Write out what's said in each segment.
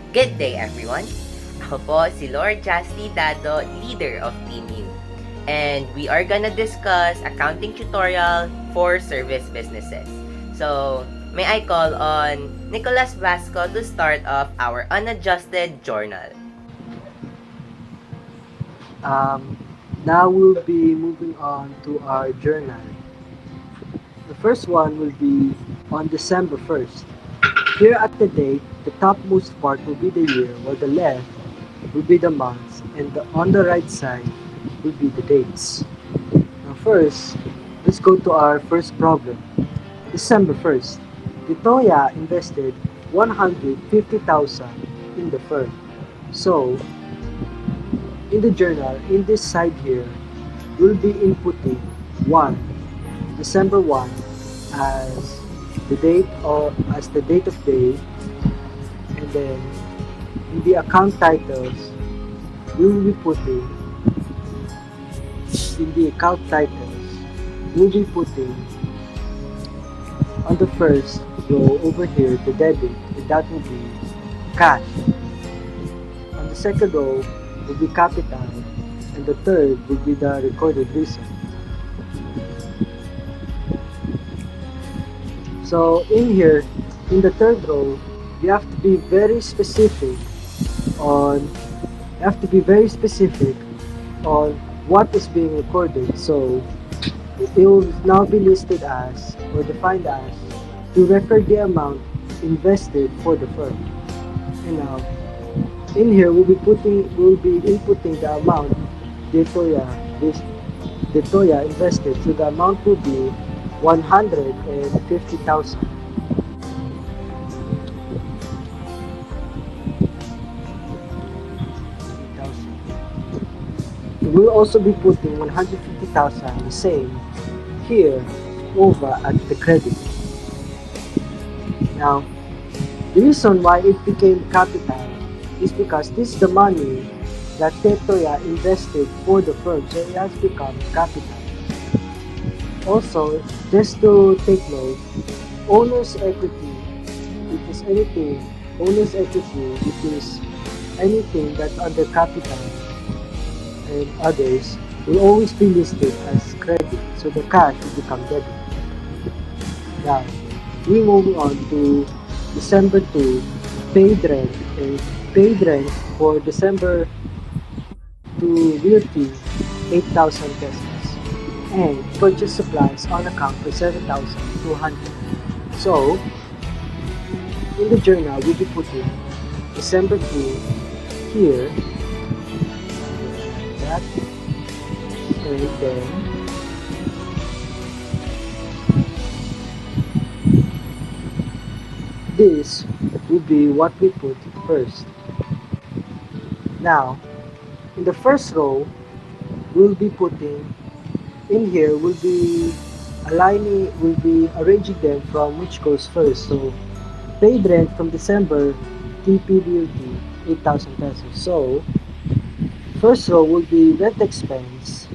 Good day everyone! Ako po si Lord Chastity Dado, leader of Team U. And we are gonna discuss accounting tutorial for service businesses. So, may I call on Nicholas Vasco to start off our unadjusted journal. Um, Now we'll be moving on to our journal. The first one will be on December 1st. Here at the date, the topmost part will be the year, while the left will be the months, and on the right side will be the dates. Now first, let's go to our first problem. December 1st, Vitoya invested 150,000 in the firm. So, in the journal, in this side here, we'll be inputting 1, December 1 as the date or as the date of day, and then in the account titles, we will be putting in the account titles, we'll be putting on the first row over here the debit, and that will be cash. On the second row will be capital, and the third will be the recorded reason. So in here, in the third row, you have to be very specific on what is being recorded. So it will now be listed as or defined as to record the amount invested for the firm. And now in here we'll be inputting the amount Detoya invested. So the amount will be 150,000. We'll also be putting 150,000 the same here over at the credit. Now, the reason why it became capital is because this is the money that Tetoya invested for the firm, so it has become capital. Also, just to take note, owner's equity, owner's equity, it is anything that's under capital and others will always be listed as credit, so the cash will become debit. Now, we move on to December 2, paid rent, and paid rent for December to Realty 8,000 pesos, and purchase supplies on account for 7,200. So, in the journal, we'll be putting December 2 here, that, and then this will be what we put first. Now, in the first row, we'll be putting in here, we'll be arranging them from which goes first. So, paid rent from December, TPBLT, 8,000 pesos. So, first row will be rent expense,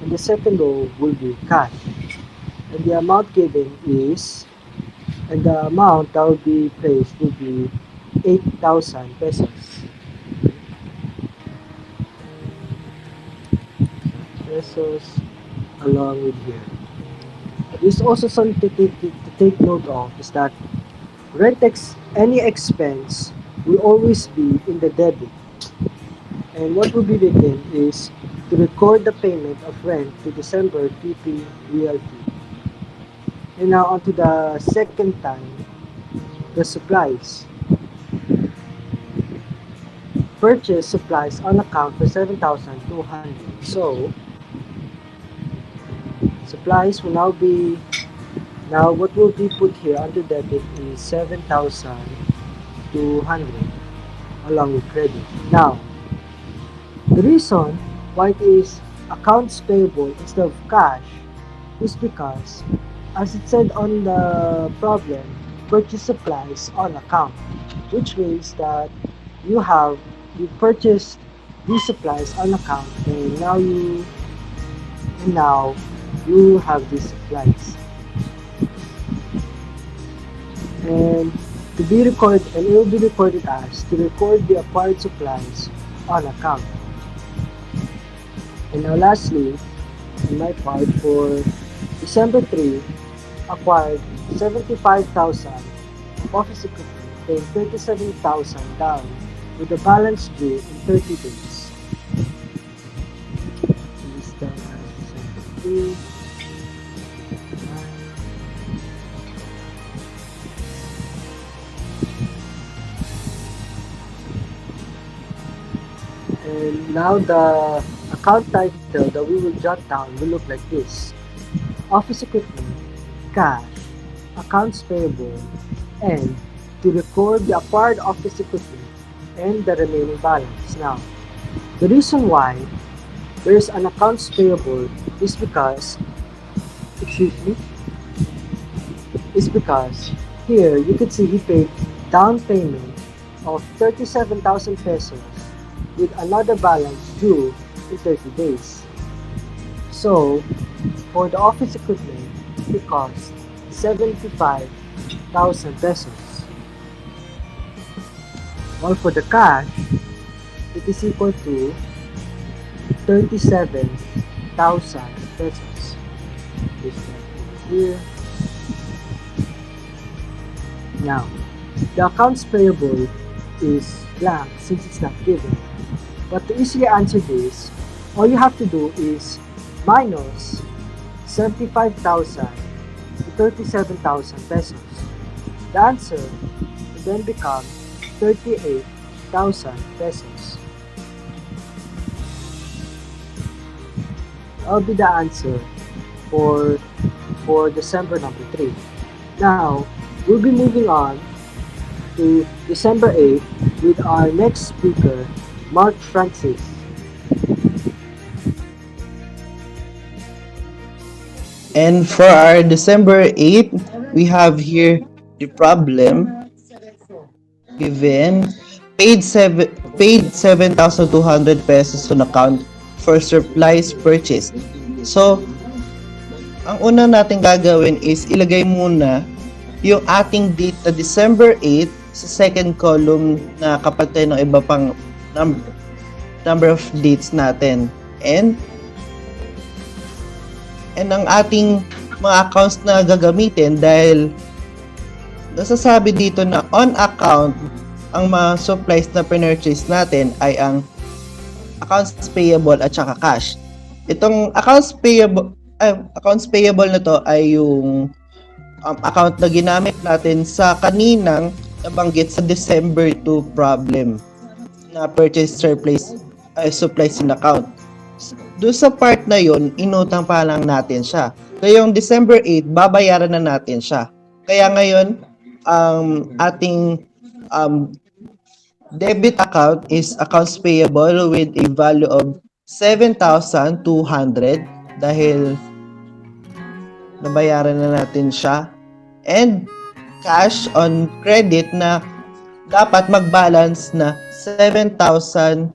and the second row will be cash. And the amount given is, and the amount that will be placed will be 8,000 pesos. Along with here. There's also something to take note of is that any expense will always be in the debit. And what will be written is to record the payment of rent to December TP Realty. And now on to the second time, the supplies. Purchase supplies on account for 7,200. So, supplies will now what will be put here under debit is 7,200 along with credit. Now, the reason why it is accounts payable instead of cash is because, as it said on the problem, purchase supplies on account, which means that you purchased these supplies on account, and now you have these supplies. And to be recorded, and it will be recorded as to record the acquired supplies on account. And now lastly, in my part for December 3, acquired 75,000 office equipment, paying 37,000 down with the balance due in 30 days. This down as December 3. And now the account title that we will jot down will look like this: office equipment, cash, accounts payable, and to record the acquired office equipment and the remaining balance. Now, the reason why there is an accounts payable is because, is because here you can see he paid down payment of 37,000 pesos with another balance due in 30 days. So, for the office equipment, it costs 75,000 pesos. While for the cash, it is equal to 37,000 pesos. This one here. Now, the accounts payable is blank since it's not given. But to easily answer this, all you have to do is minus 75,000 to 37,000 pesos. The answer will then become 38,000 pesos. That will be the answer for December number 3. Now, we'll be moving on to December 8 with our next speaker, Mark Francis. And for our December 8, we have here the problem given paid 7,200 pesos on account for supplies purchased. So, ang una natin gagawin is ilagay muna yung ating date na December 8 sa second column na kapatay ng iba pang number of dates natin. And ang ating mga accounts na gagamitin, dahil nasasabi dito na on account ang mga supplies na pinurchase natin ay ang accounts payable at saka cash. Itong accounts payable na to ay yung account na ginamit natin sa kaninang nabanggit sa December 2 problem na purchase supplies in account. Doon sa part na yon, inutang pa lang natin siya. Kaya yung December 8, babayaran na natin siya. Kaya ngayon, ating debit account is accounts payable with a value of 7,200 dahil nabayaran na natin siya. And cash on credit na dapat mag-balance na 7,200.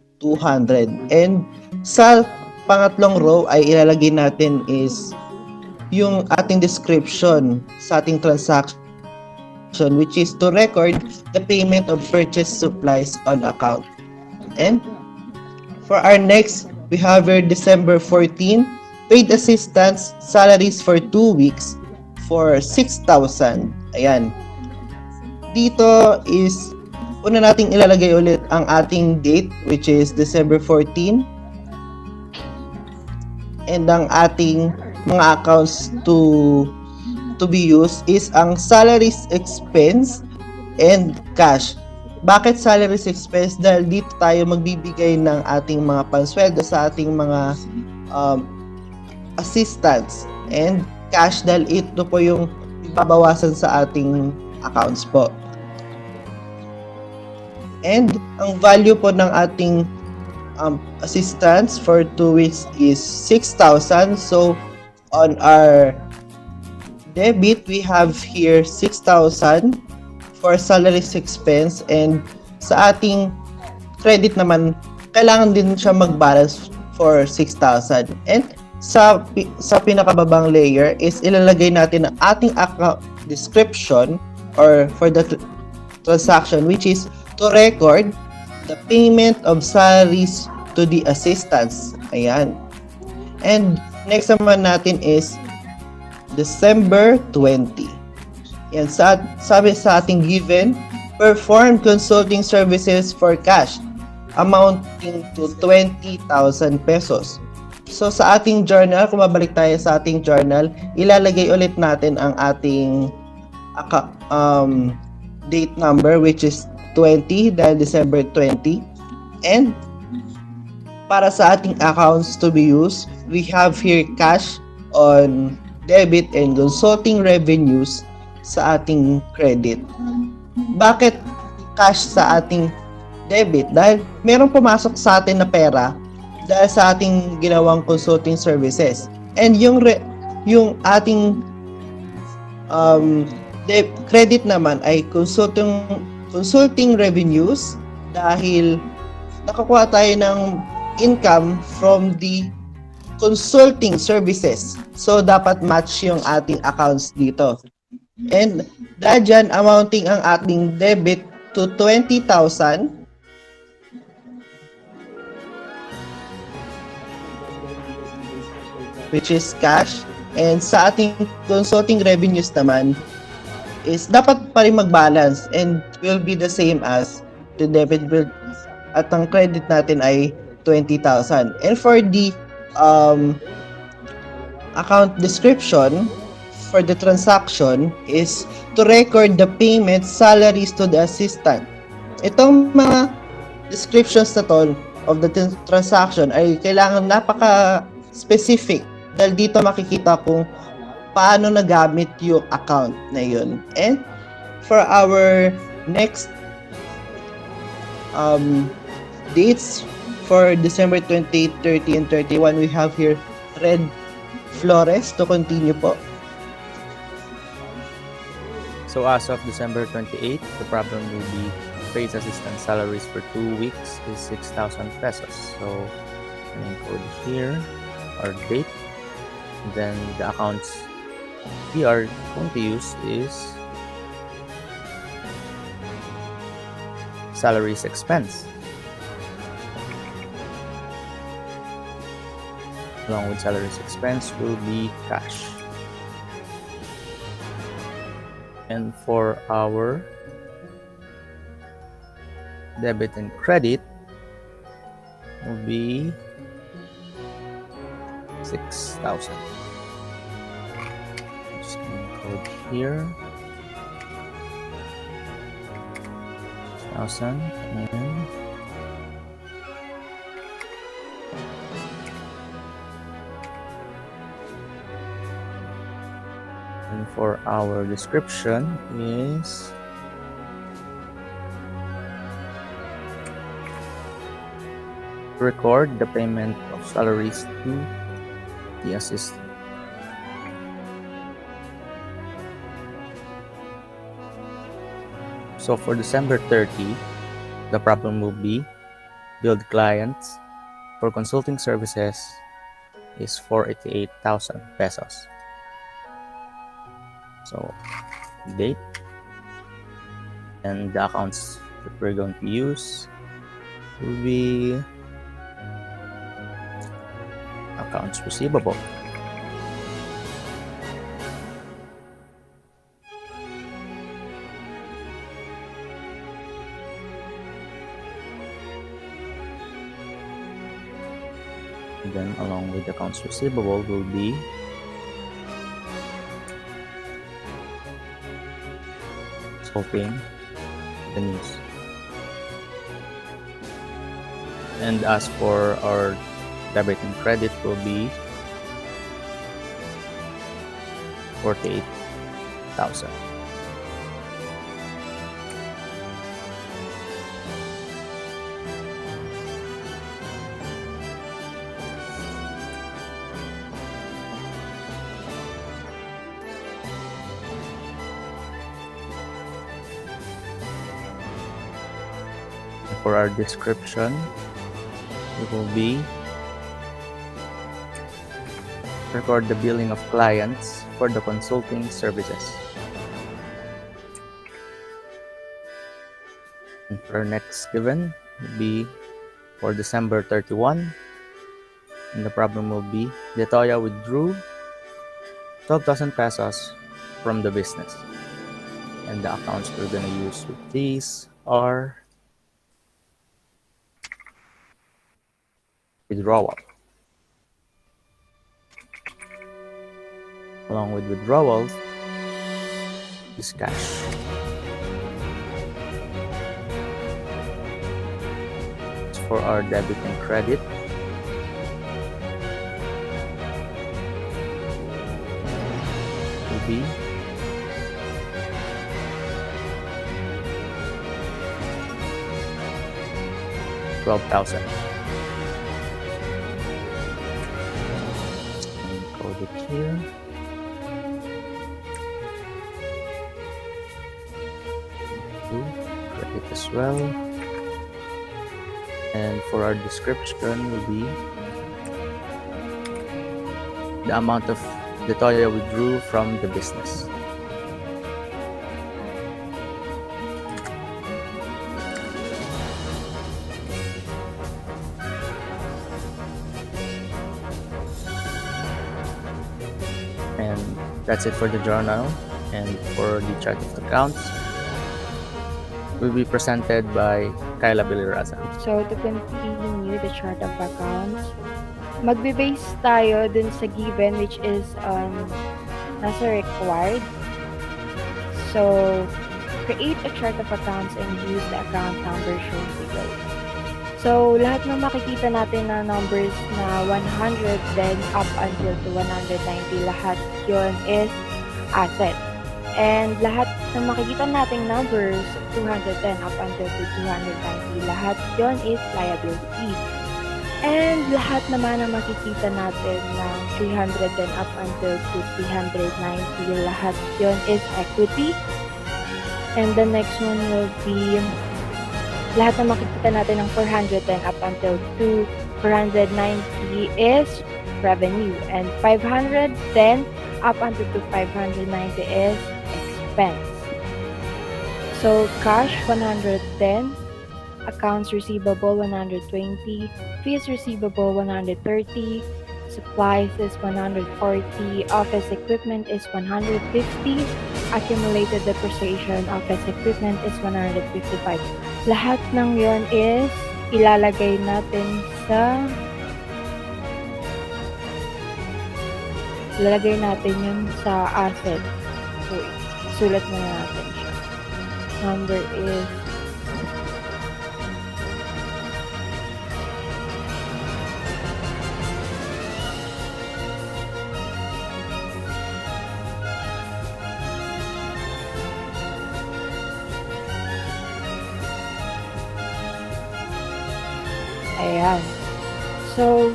And sa pangatlong row ay ilalagay natin is yung ating description sa ating transaction, which is to record the payment of purchased supplies on account. And for our next, we have our December 14, paid assistance salaries for 2 weeks for 6,000. Ayan. Dito is una nating ilalagay ulit ang ating date, which is December 14. And ang ating mga accounts to be used is ang salaries expense and cash. Bakit salaries expense? Dahil dito tayo magbibigay ng ating mga pansweldo sa ating mga assistants. And cash dahil ito po yung ibabawasan sa ating accounts po. And ang value po ng ating assistance for 2 weeks is 6,000. So on our debit, we have here 6,000 for salaries expense, and sa ating credit naman, kailangan din siya mag-balance for 6,000. And sa pinakababang layer is ilalagay natin ang ating account description or for the transaction, which is to record the payment of salaries to the assistants. Ayan. And next naman natin is December 20. Yan, sabi sa ating given, perform consulting services for cash amounting to 20,000 pesos. So sa ating journal, kung mabalik tayo sa ating journal, ilalagay ulit natin ang ating date number, which is 20 dahil December 20. And para sa ating accounts to be used, we have here cash on debit and consulting revenues sa ating credit. Bakit cash sa ating debit? Dahil merong pumasok sa atin na pera dahil sa ating ginawang consulting services. And yung ating credit naman ay consulting revenues dahil nakakuha tayo ng income from the consulting services. So, dapat match yung ating accounts dito. And dahil dyan, amounting ang ating debit to 20,000, which is cash. And sa ating consulting revenues naman, is dapat pa rin mag-balance and will be the same as the debit bill. At ang credit natin ay 20,000. And for the account description for the transaction is to record the payment salaries to the assistant. Itong mga descriptions na to of the transaction ay kailangan napaka-specific dahil dito makikita kung paano nagamit yung account na yun. And for our next dates for December 28, 30, and 31, we have here Red Flores to continue po. So as of December 28, the problem will be trades assistant salaries for 2 weeks is 6,000 pesos. So I'm going to encode here our date. And then the accounts we are going to use is salaries expense. Along with salaries expense will be cash. And for our debit and credit will be 6,000. Just gonna code here 6,000 and for our description is record the payment of salaries to the assistant. So for December 30, the problem will be billed clients for consulting services is 488,000 pesos. So date and the accounts that we're going to use will be accounts receivable. And then along with accounts receivable will be solving the news. And as for our debit and credit will be 48,000. For our description, it will be record the billing of clients for the consulting services. And for our next given will be for December 31. And the problem will be Detoya withdrew 12,000 pesos from the business. And the accounts we're going to use with these are withdrawal. Along with withdrawal is cash. As for our debit and credit, will be $12,000. Code it here. Credit as well. And for our description will be the amount of the Toya withdrew from the business. And that's it for the journal. And for the chart of accounts will be presented by Kyla Biliraza. So, to continue the chart of accounts, magbe-base tayo dun sa given which is nasa required. So, create a chart of accounts and use the account number shown below. So, lahat ng makikita natin na numbers na 100 then up until to 190, lahat yon is asset. And lahat ng makikita nating numbers 210 up until to 290, lahat yon is liability. And lahat naman na makikita natin ng 310 up until to 390, lahat yon is equity. And the next one will be lahat na makikita natin ng 410 up until to 490 is revenue. And 510 up until to 590 is expense. So, cash 110, accounts receivable 120, fees receivable 130, supplies is 140, office equipment is 150, accumulated depreciation office equipment is 155. Lahat ng yon is ilalagay natin yun sa asset. So, sulat muna natin siya. Number is ayan. So,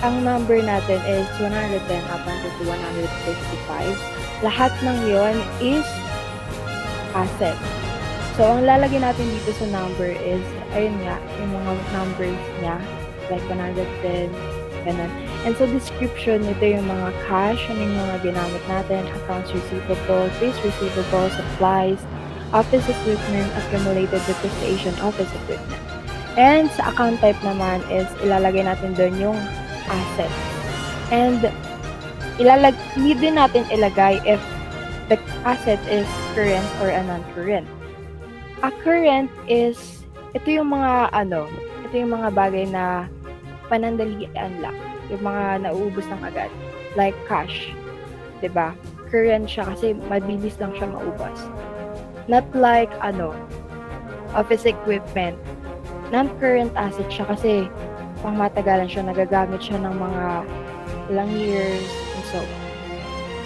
ang number natin is 110 up until to 155. Lahat ng yon is asset. So, ang lalagay natin dito sa number is, ayun nga, yung mga numbers niya, like 110, ganun. And so, description, ito yung mga cash, ano yung mga ginamit natin, accounts receivable, fees receivable, supplies, office equipment, accumulated depreciation, office equipment. And sa account type naman is ilalagay natin doon yung asset. And need din natin ilagay if the asset is current or a non-current. A current is ito yung mga bagay na panandalian lang, yung mga nauubos ng agad, like cash, 'di ba? Current siya kasi mabilis lang siya maubos. Not like office equipment. Non-current asset siya kasi pang matagalan siya, nagagamit siya ng mga ilang years and so.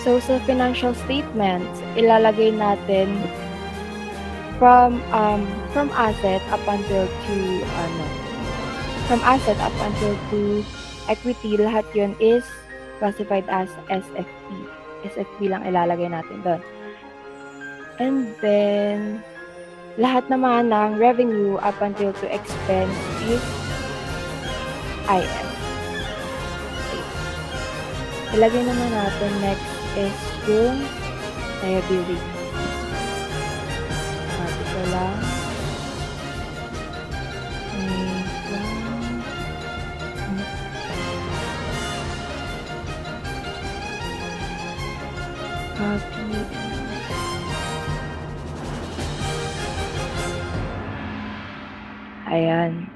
So sa financial statements, ilalagay natin from asset up until to equity, lahat yun is classified as SFP. SFP lang ilalagay natin doon. And then lahat naman ng revenue up until to expense is IS. Ilagay naman natin next is yung liability. Ito lang. Happy. Ayan.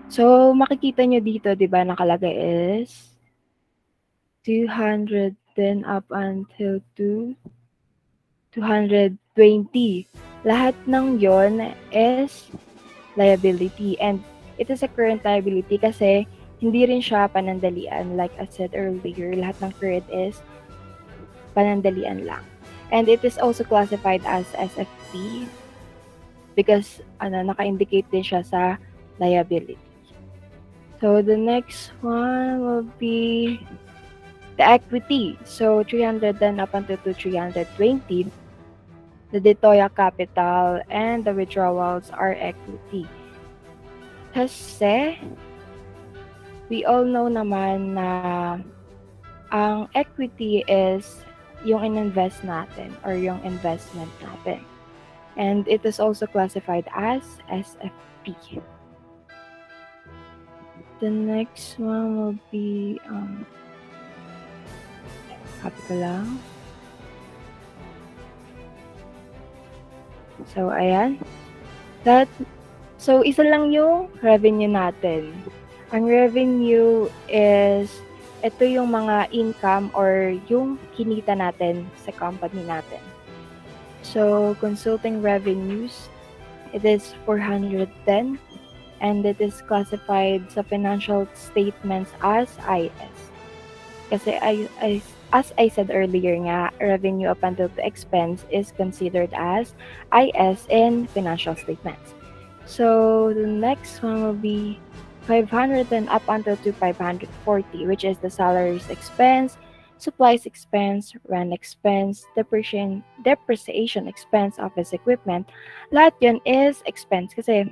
So, makikita nyo dito, di ba, nakalagay is 200 then up until to 220. Lahat ng yon is liability and it is a current liability kasi hindi rin siya panandalian. Like I said earlier, lahat ng current is panandalian lang. And it is also classified as SFP because naka-indicate din siya sa liability. So the next one will be the equity. So 300 then up until to 320. The Detoya capital and the withdrawals are equity. Kasi we all know naman na ang equity is yung in-invest natin or yung investment natin. And it is also classified as SFP. The next one will be copy ko lang. So, ayan. So, isa lang yung revenue natin. Ang revenue is, ito yung mga income or yung kinita natin sa company natin. So, consulting revenues, it is 410 and it is classified sa financial statements as IS. Kasi as I said earlier nga, revenue up until to expense is considered as IS in financial statements. So the next one will be 500 and up until to 540, which is the salaries expense, supplies expense, rent expense, depreciation expense, office equipment. Lahat yun is expense kasi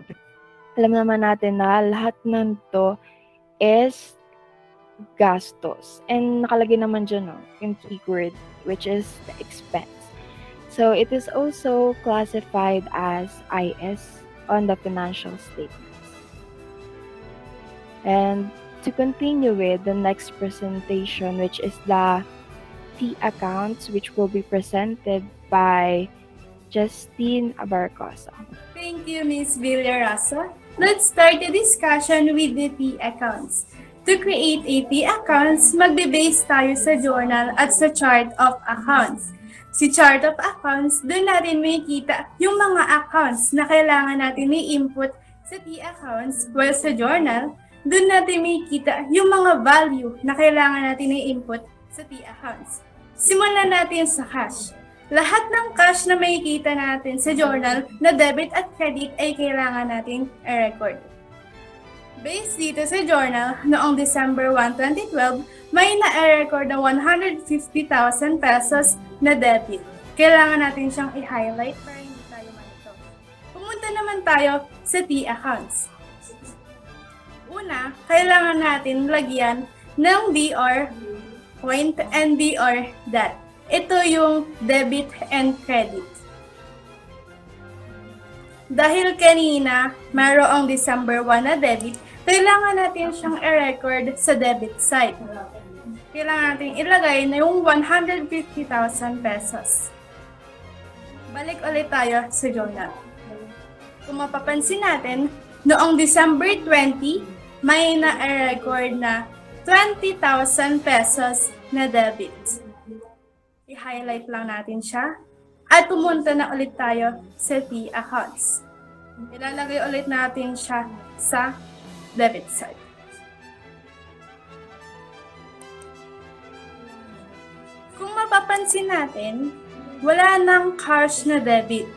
alam naman natin na lahat ng to is gastos. And nakalagay naman dyan, yung keyword, which is the expense. So, it is also classified as IS on the financial statements. And to continue with the next presentation, which is the T accounts, which will be presented by Justine Abarcosa. Thank you, Ms. Villarasa. Let's start the discussion with the T accounts. To create a T accounts, magbe-base tayo sa journal at sa chart of accounts. Si chart of accounts, doon natin makikita yung mga accounts na kailangan natin i-input sa T accounts, while sa journal, doon natin makikita yung mga value na kailangan natin i-input sa T accounts. Simulan natin sa cash. Lahat ng cash na makikita natin sa journal na debit at credit ay kailangan natin i-record. Based dito sa journal, noong December 1, 2012, may na-record na 150,000 pesos na debit. Kailangan natin siyang i-highlight para hindi tayo malito. Pumunta naman tayo sa T accounts. Una, kailangan natin lagyan ng DR point and DR dot. Ito yung debit and credit. Dahil kanina mayroong December 1 na debit, kailangan natin siyang i-record sa debit side. Kailangan natin ilagay na yung 150,000 pesos. Balik ulit tayo sa journal. Kung mapapansin natin, noong December 20, may na-record na 20,000 pesos na debit. I-highlight lang natin siya at pumunta na ulit tayo sa T accounts. Ilalagay ulit natin siya sa debit side. Kung mapapansin natin, wala nang cash na debit.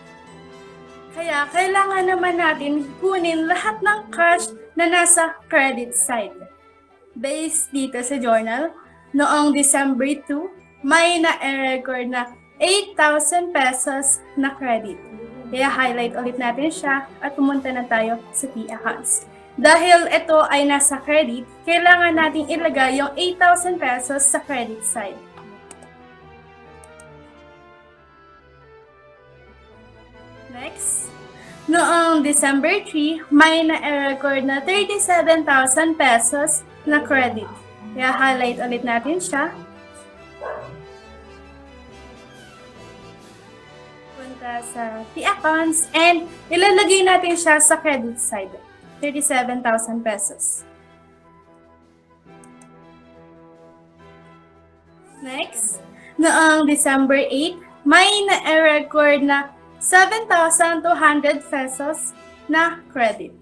Kaya kailangan naman natin kunin lahat ng cash na nasa credit side. Based dito sa journal, noong December 2, may na-record na 8,000 pesos na credit. Kaya highlight ulit natin siya at pumunta na tayo sa T accounts. Dahil ito ay nasa credit, kailangan natin ilagay yung 8,000 pesos sa credit side. Next, noong December 3, may na-record na 37,000 pesos na credit. Kaya highlight ulit natin siya. pumunta sa T accounts and ilalagay natin siya sa credit side. 37,000 pesos. Next, noong December 8, may na-record na 7,200 pesos na credit.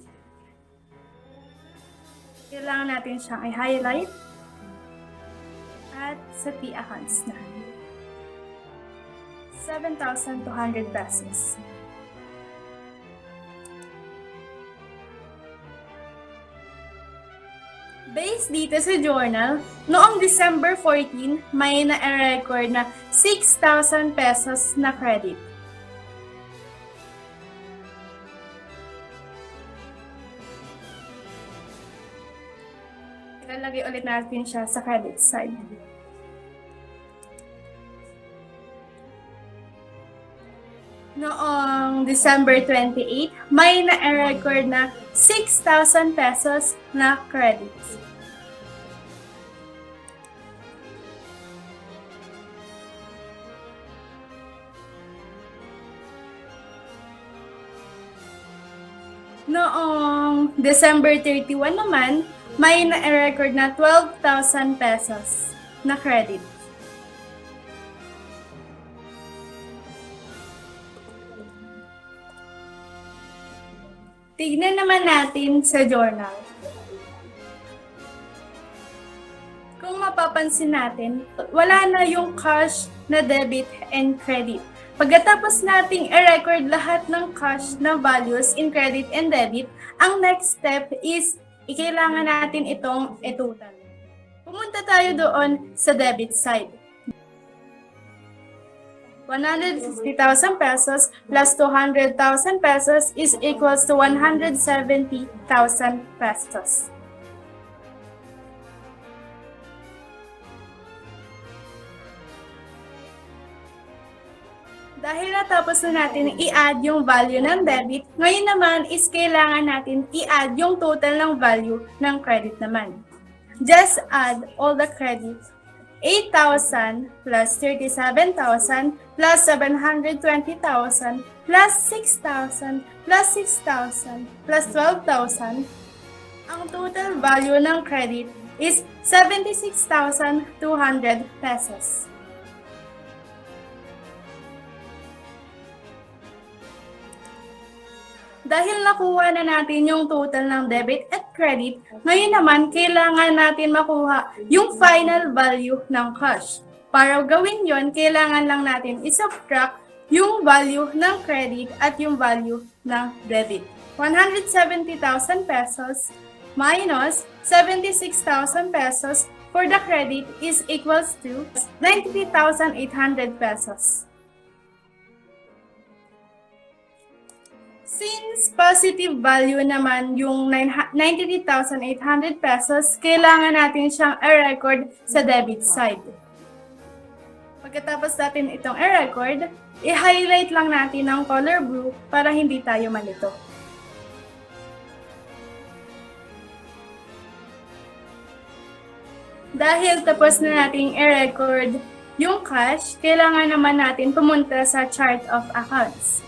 Kailangan natin siyang i-highlight at sa T accounts na. 7,200 pesos. Based dito sa journal, noong December 14, may na-record na 6,000 pesos na credit. Ilalagay ulit natin siya sa credit side. Noong December 28, may na-record na 6,000 pesos na credit. Noong December 31 naman, may na-record na 12,000 pesos na credit. Tignan naman natin sa journal. Kung mapapansin natin, wala na yung cash na debit and credit. Pagkatapos nating i-record lahat ng cash na values in credit and debit, ang next step is kailangan natin itong i-total. Pumunta tayo doon sa debit side. 150,000 pesos plus 200,000 pesos is equals to 170,000 pesos. Dahil natapos na natin i-add yung value ng debit, ngayon naman is kailangan natin i-add yung total ng value ng credit naman. Just add all the credits. 8,000 plus 37,000 plus 720,000 plus 6,000 plus 6,000 plus 12,000. Ang total value ng credit is 76,200 pesos. Dahil nakuha na natin yung total ng debit at credit, ngayon naman kailangan natin makuha yung final value ng cash. Para gawin yon, kailangan lang natin isubtract yung value ng credit at yung value ng debit. 170,000 pesos minus 76,000 pesos for the credit is equals to 93,800 pesos. Since positive value naman yung 93,800 pesos, kailangan natin siyang i-record sa debit side. Pagkatapos natin itong i-record, i-highlight lang natin ng color blue para hindi tayo malito. Dahil tapos na nating i-record yung cash, kailangan naman natin pumunta sa chart of accounts.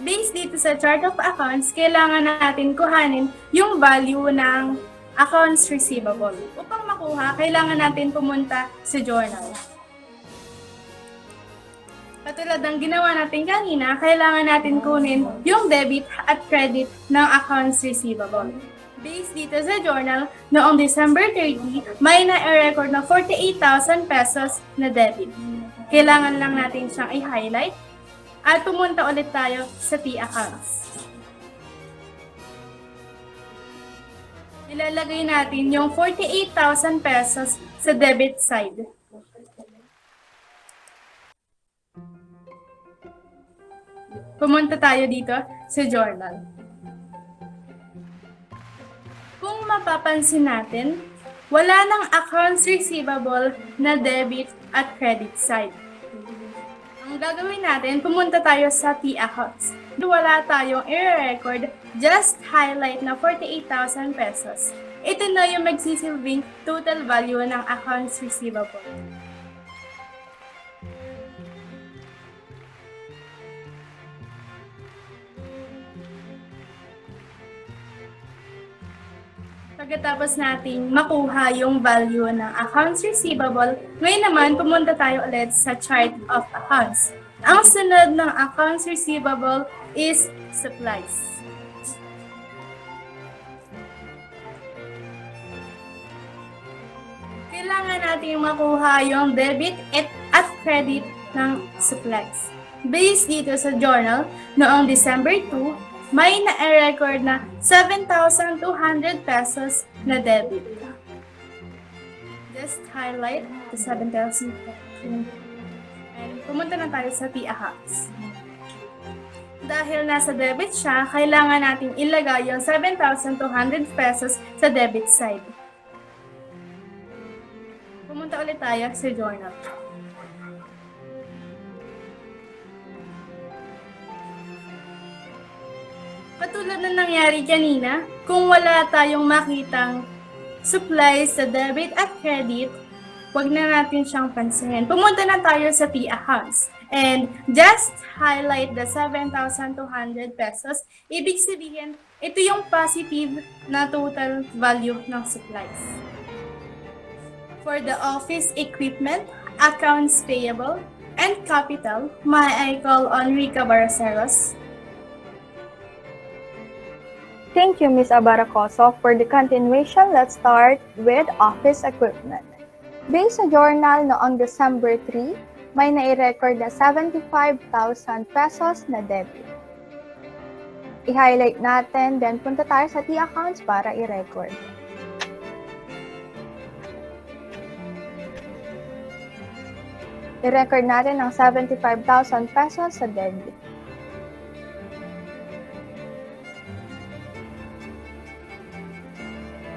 Based dito sa chart of accounts, kailangan natin kuhanin yung value ng accounts receivable. Upang makuha, kailangan natin pumunta sa journal. Katulad ng ginawa natin kanina, kailangan natin kunin yung debit at credit ng accounts receivable. Based dito sa journal, noong December 30, may na-record na 48,000 pesos na debit. Kailangan lang natin siyang i-highlight at pumunta ulit tayo sa T accounts. Ilalagay natin yung 48,000 pesos sa debit side. Pumunta tayo dito sa journal. Kung mapapansin natin, wala nang accounts receivable na debit at credit side. Ang gagawin natin, pumunta tayo sa T accounts. Wala tayong i-record, just highlight na 48,000 pesos. Ito na yung magsisilbing total value ng accounts receivable. Pagkatapos nating makuha yung value ng accounts receivable, ngayon naman pumunta tayo ulit sa chart of accounts. Ang sunod ng accounts receivable is supplies. Kailangan natin makuha yung debit at credit ng supplies. Based dito sa journal, noong December 2, may na-record na 7,200 pesos na debit. Just highlight the 7,000 and pumunta na tayo sa accounts. Dahil nasa debit siya, kailangan natin ilagay yung 7,200 pesos sa debit side. Pumunta ulit tayo sa journal. Katulad na nangyari kanina, kung wala tayong makitang supplies sa debit at credit, wag na natin siyang pansinin. Pumunta na tayo sa accounts and just highlight the 7,200 pesos. Ibig sabihin, ito yung positive na total value ng supplies. For the office equipment, accounts payable, and capital, may I call on Rica Baraceros. Thank you, Ms. Abaracoso. For the continuation, let's start with office equipment. Based sa journal noong December 3, may nai-record na 75,000 pesos na debit. I-highlight natin, then punta tayo sa accounts para i-record. I-record natin ang 75,000 pesos sa debit.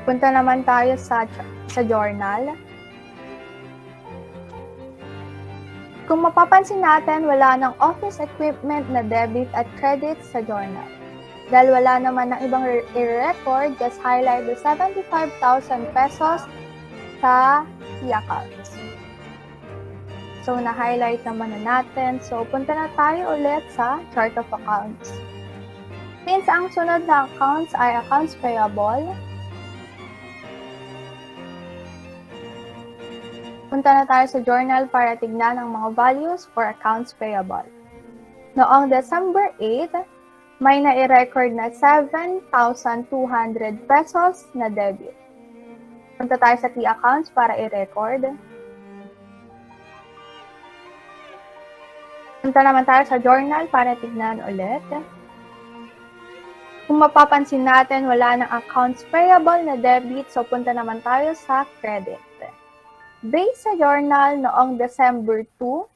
Punta naman tayo sa journal. Kung mapapansin natin, wala ng office equipment na debit at credit sa journal. Dahil wala naman ng ibang i-record, just highlight the 75,000 pesos sa accounts. So, na-highlight naman na natin. So, punta na tayo ulit sa chart of accounts. Since ang sunod na accounts ay accounts payable, punta na tayo sa journal para tignan ang mga values for accounts payable. Noong December 8, may nai-record na 7,200 pesos na debit. Punta tayo sa accounts para i-record. Punta naman tayo sa journal para tignan ulit. Kung mapapansin natin, wala ng accounts payable na debit, so punta naman tayo sa credit. Based sa journal noong December 2,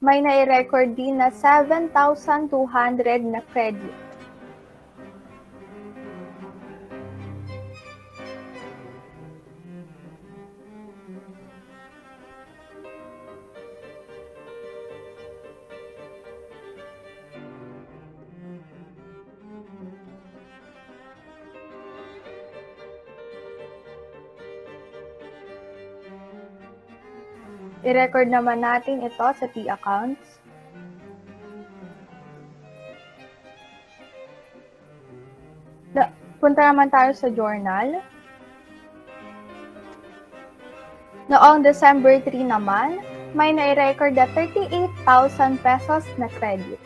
may nai-record din na 7,200 na credit. I-record naman natin ito sa accounts. Punta naman tayo sa journal. Noong December 3 naman, may nai-record na 38,000 pesos na credit.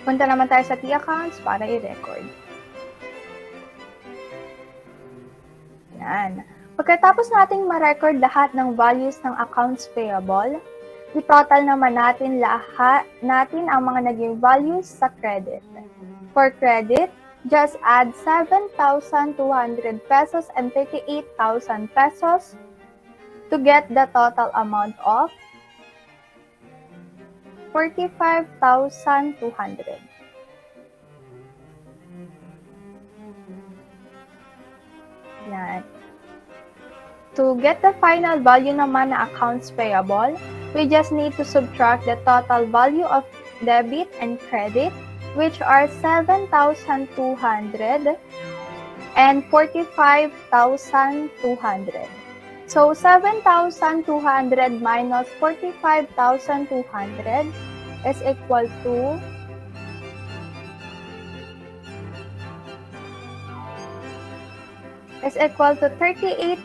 Punta naman tayo sa accounts para i-record. Yan. Pagkatapos nating ma-record lahat ng values ng accounts payable, i-total naman natin lahat ang mga naging values sa credit. For credit, just add 7,200 pesos and 38,000 pesos to get the total amount of 45,200. Yan. To get the final value naman na accounts payable, we just need to subtract the total value of debit and credit, which are 7,200 and 45,200. So 7,200 minus 45,200 is equal to 38,000.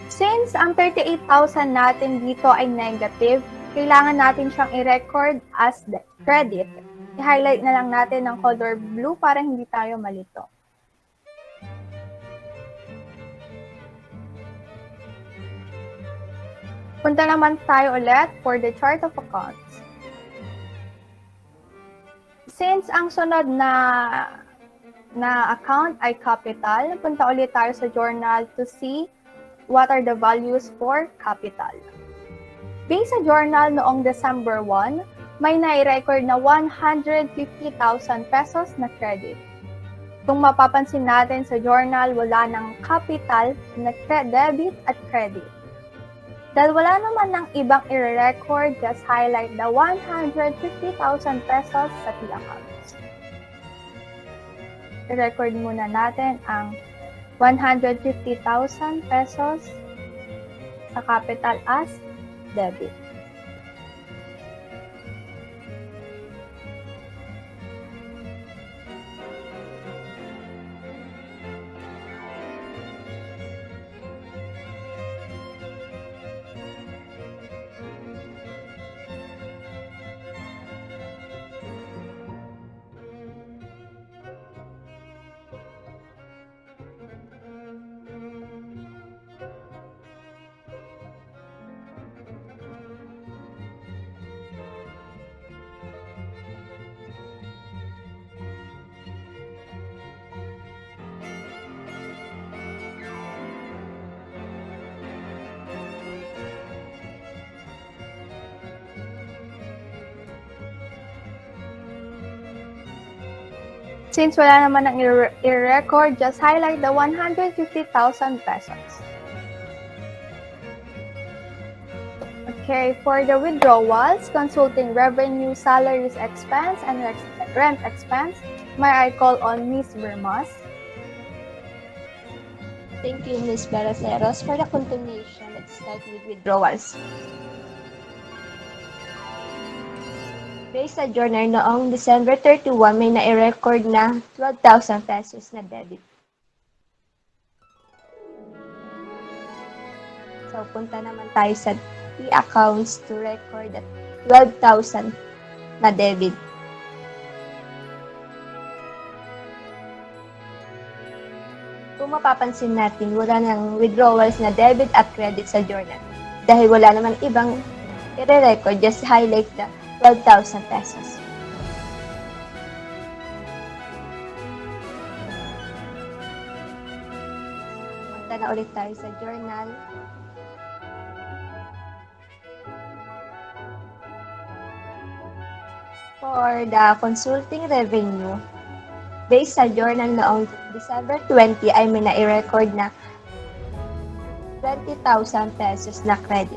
Since ang 38,000 natin dito ay negative, kailangan natin siyang i-record as credit. I-highlight na lang natin ng color blue para hindi tayo malito. Punta naman tayo ulit for the chart of accounts. Since ang sunod na account ay capital, punta ulit tayo sa journal to see what are the values for capital. Based sa journal noong December 1, may nai-record na 150,000 pesos na credit. Kung mapapansin natin sa journal, wala ng capital na debit at credit. Dahil wala naman ng ibang i-record, just highlight the 150,000 pesos sa T-accounts. I-record muna natin ang 150,000 pesos sa capital as debit. Since wala naman ang i-record, just highlight the 150,000 pesos. Okay, for the withdrawals, consulting revenue, salaries expense, and rent expense, may I call on Ms. Bermas? Thank you, Ms. Baraceros. For the continuation, let's start with withdrawals. Based sa journal noong December 31, may nai-record na 12,000 pesos na debit. So, punta naman tayo sa T-accounts to record at 12,000 na debit. Kung mapapansin natin, wala nang withdrawals na debit at credit sa journal. Dahil wala naman ibang i-record, just highlight the 12,000 pesos. Punta na ulit tayo sa journal. For the consulting revenue, based sa journal noong December 20 ay may nai-record na 20,000 pesos na credit.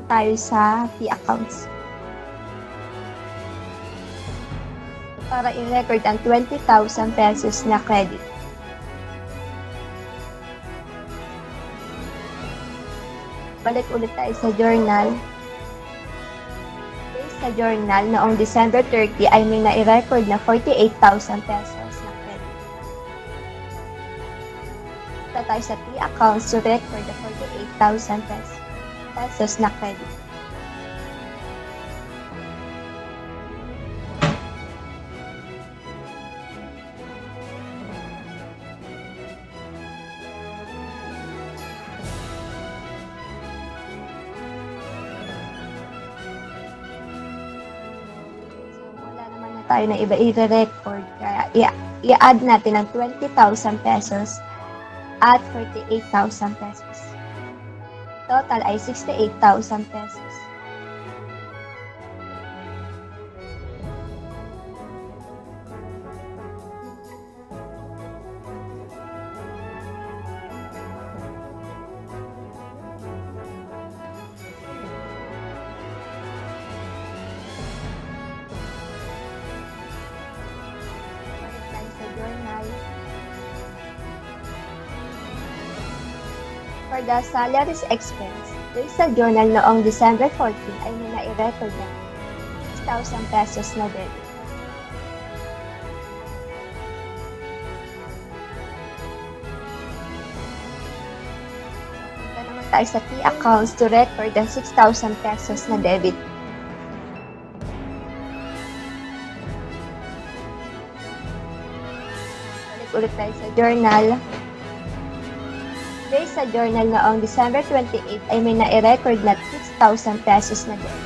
Tayo sa T-accounts. Para i-record ang 20,000 pesos na credit. Balik ulit tayo sa journal. Based sa journal, noong December 30 ay may nai-record na 48,000 pesos na credit. Punta tayo sa T-accounts to record the 48,000 pesos na credit. So, wala naman na tayo na iba i-record. Kaya i-add natin ang 20,000 pesos at 48,000 pesos. Total ay 68,000 pesos. For the salaries expense, based sa journal noong December 14 ay may nai-record na 6,000 pesos na debit. Punta naman tayo sa key accounts to record ang 6,000 pesos na debit. Balik ulit tayo sa journal. Based sa journal noong December 28 ay may nai-record na 6,000 pesos na debit.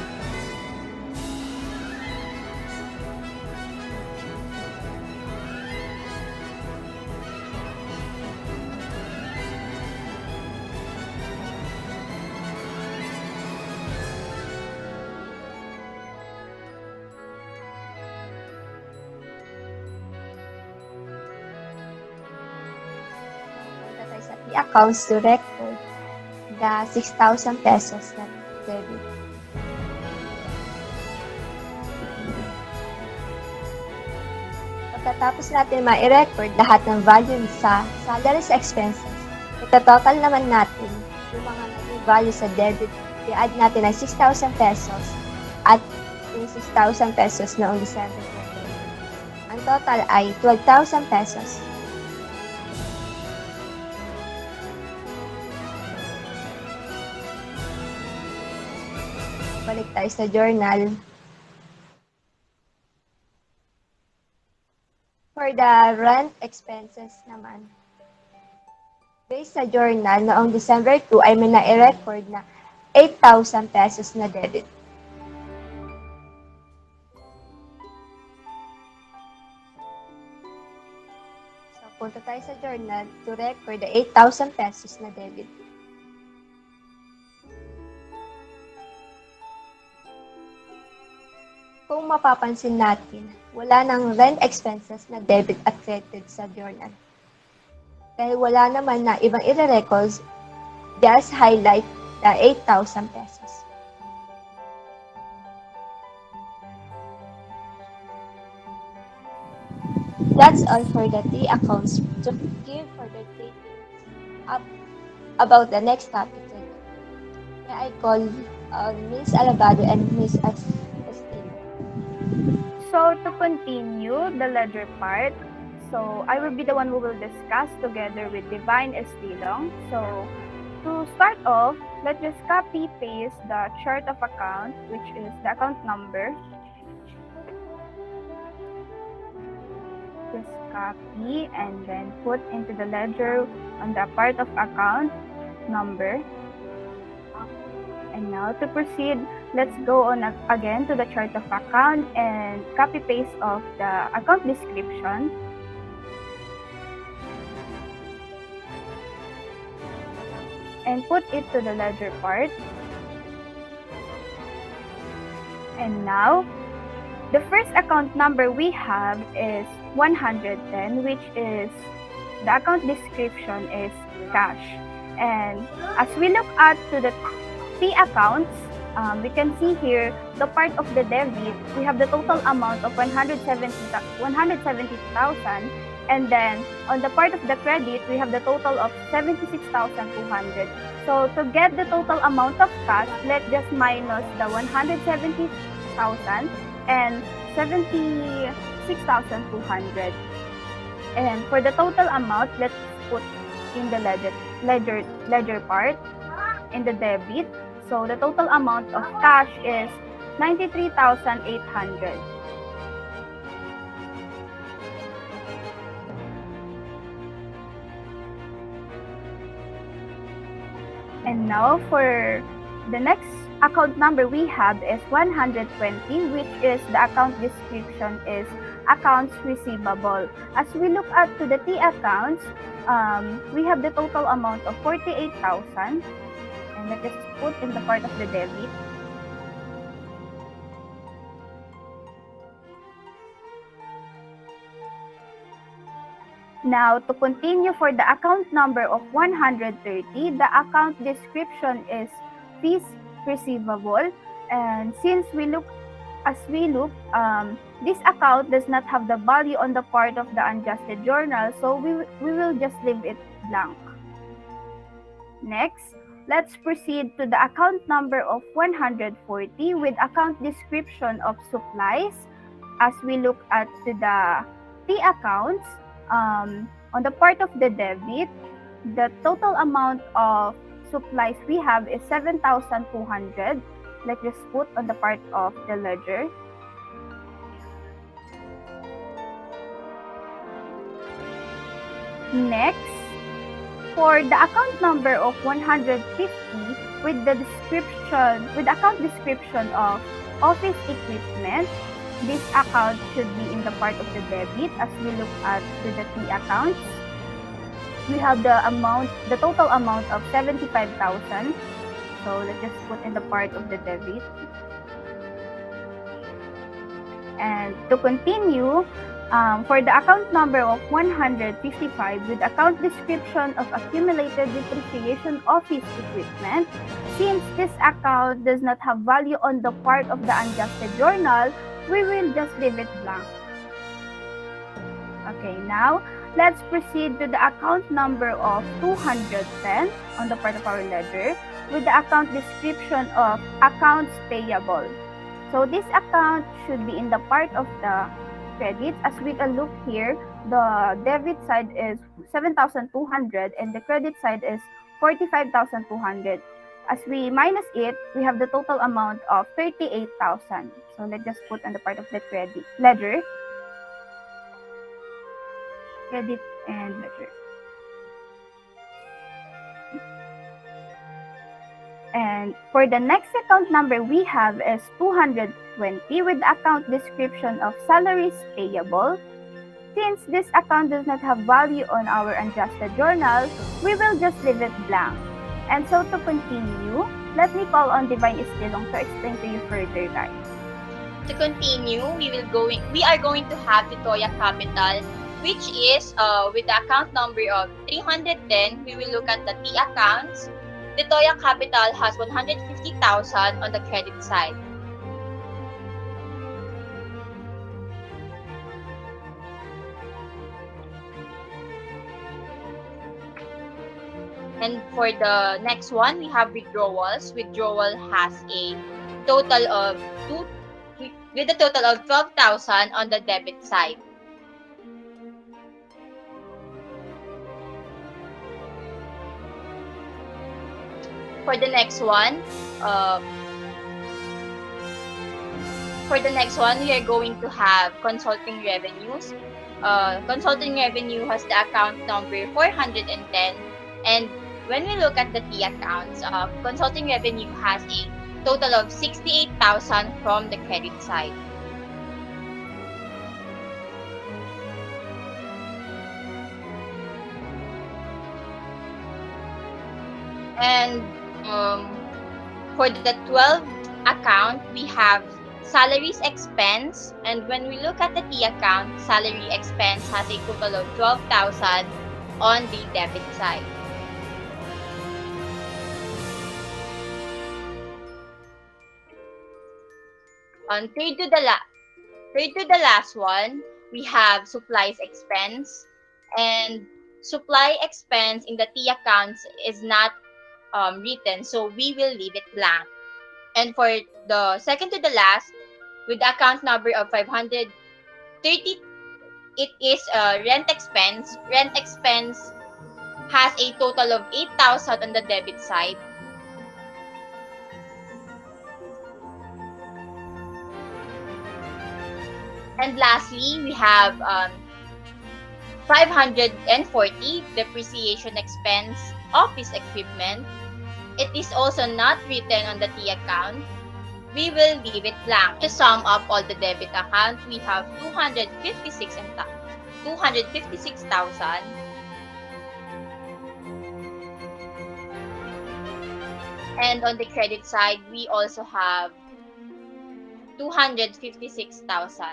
Sa key accounts to record the 6,000 pesos na debit. Pagkatapos natin ma-record lahat ng value sa salaries expenses, ito-total naman natin yung mga naging value sa debit. I-add natin ang 6,000 pesos at yung 6,000 pesos noong December 28. Ang total ay 12,000 pesos. Balik tayo sa journal. For the rent expenses naman, based sa journal, noong December 2 ay may nai-record na 8,000 pesos na debit. So, punta tayo sa journal to record the 8,000 pesos na debit. Kung mapapansin natin, wala nang rent expenses na debit at credit sa journal. Dahil wala naman na ibang i-records, just highlight the 8,000 pesos. That's all for the three accounts. To give further details about the next topic, may I call Ms. Alabado and Ms. Estelle. So to continue the ledger part, so I will be the one who will discuss together with Divine Estilong. So to start off, let's just copy paste the chart of account, which is the account number. Just copy and then put into the ledger on the part of account number. And now to proceed, let's go on again to the chart of account and copy paste of the account description. And put it to the ledger part. And now, the first account number we have is 110, which is the account description is cash. And as we look at to the three accounts, we can see here the part of the debit, we have the total amount of 170,000, and then on the part of the credit, we have the total of 76,200. So to get the total amount of cash, let's just minus the 170,000 and 76,200. And for the total amount, let's put in the ledger part in the debit. So the total amount of cash is 93,800. And now for the next account number we have is 120, which is the account description is accounts receivable. As we look at to the T accounts, we have the total amount of 48,000. And let's just put in the part of the debit. Now, to continue for the account number of 130, the account description is fees receivable. And since this account does not have the value on the part of the unadjusted journal, so we will just leave it blank. Next, let's proceed to the account number of 140 with account description of supplies. As we look at to the T accounts, on the part of the debit, the total amount of supplies we have is 7,200. Let's just put on the part of the ledger. Next, for the account number of 150 with the account description of office equipment, this account should be in the part of the debit. As we look at the T accounts, we have the total amount of 75,000. So let's just put in the part of the debit. And to continue, for the account number of 155 with account description of accumulated depreciation office equipment, since this account does not have value on the part of the unadjusted journal, we will just leave it blank. Okay, now let's proceed to the account number of 210 on the part of our ledger with the account description of accounts payable. So this account should be in the part of the credits. As we can look here, the debit side is 7,200 and the credit side is 45,200. As we minus it, we have the total amount of 38,000. So let's just put on the part of the credit ledger. Credit and ledger. And for the next account number we have is 220 with the account description of salaries payable. Since this account does not have value on our unadjusted journal, we will just leave it blank. And so to continue, let me call on Divine Istilong to explain to you further, guys. To continue, we are going to have the Toya Capital, which is with the account number of 310. We will look at the T accounts. The Toya Capital has 150,000 on the credit side. And for the next one, we have withdrawals. Withdrawal has a total of 12,000 on the debit side. For the next one, we are going to have consulting revenues. Consulting revenue has the account number 410, and when we look at the T accounts, consulting revenue has a total of 68,000 from the credit side. And for the 12th account, we have salaries expense, and when we look at the T account, salary expense has a total of 12,000 on the debit side. On third to the last one, we have supplies expense, and supply expense in the T accounts is not written, so we will leave it blank. And for the second to the last, with the account number of 530, it is rent expense. Rent expense has a total of 8,000 on the debit side. And lastly, we have 540 depreciation expense, office equipment. It is also not written on the T account. We will leave it blank. To sum up all the debit account, we have 256,000. And on the credit side, we also have 256,000.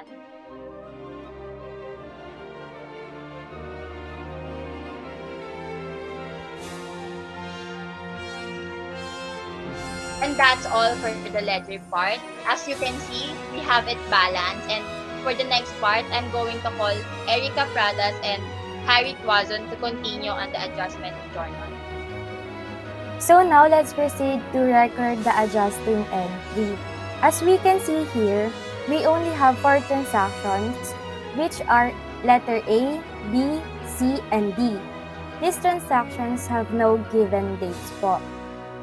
And that's all for the ledger part. As you can see, we have it balanced. And for the next part, I'm going to call Erica Pradas and Harry Twazon to continue on the adjustment journal. So now let's proceed to record the adjusting entry. As we can see here, we only have 4 transactions, which are letter A, B, C, and D. These transactions have no given dates po.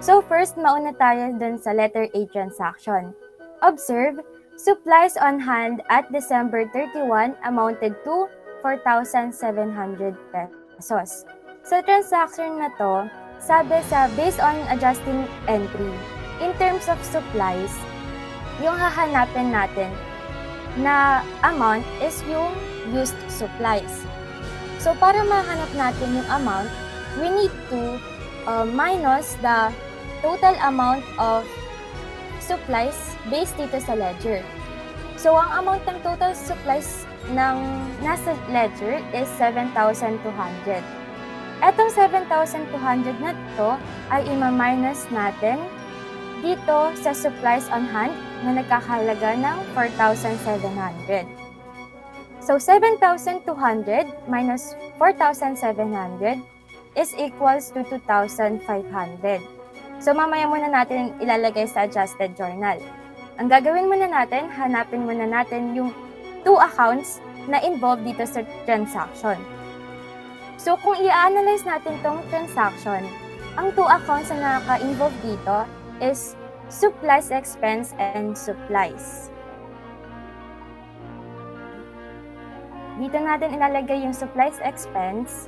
So first, mauna tayo dun sa letter A transaction. Observe, supplies on hand at December 31 amounted to 4,700 pesos. Sa transaction na to, sabi sa based on adjusting entry, in terms of supplies, yung hahanapin natin na amount is yung used supplies. So para mahanap natin yung amount, we need to minus the total amount of supplies based dito sa ledger. So ang amount ng total supplies ng nasa ledger is 7,200. Etong 7,200 na to ay ima-minus natin dito sa supplies on hand na nagkakahalaga ng 4,700. So 7,200 minus 4,700 is equals to 2,500. So mamaya muna natin ilalagay sa adjusted journal. Ang gagawin muna natin, hanapin muna natin yung 2 accounts na involved dito sa transaction. So kung i-analyze natin tong transaction, ang 2 accounts na naka-involve dito is supplies expense and supplies. Dito natin ilalagay yung supplies expense.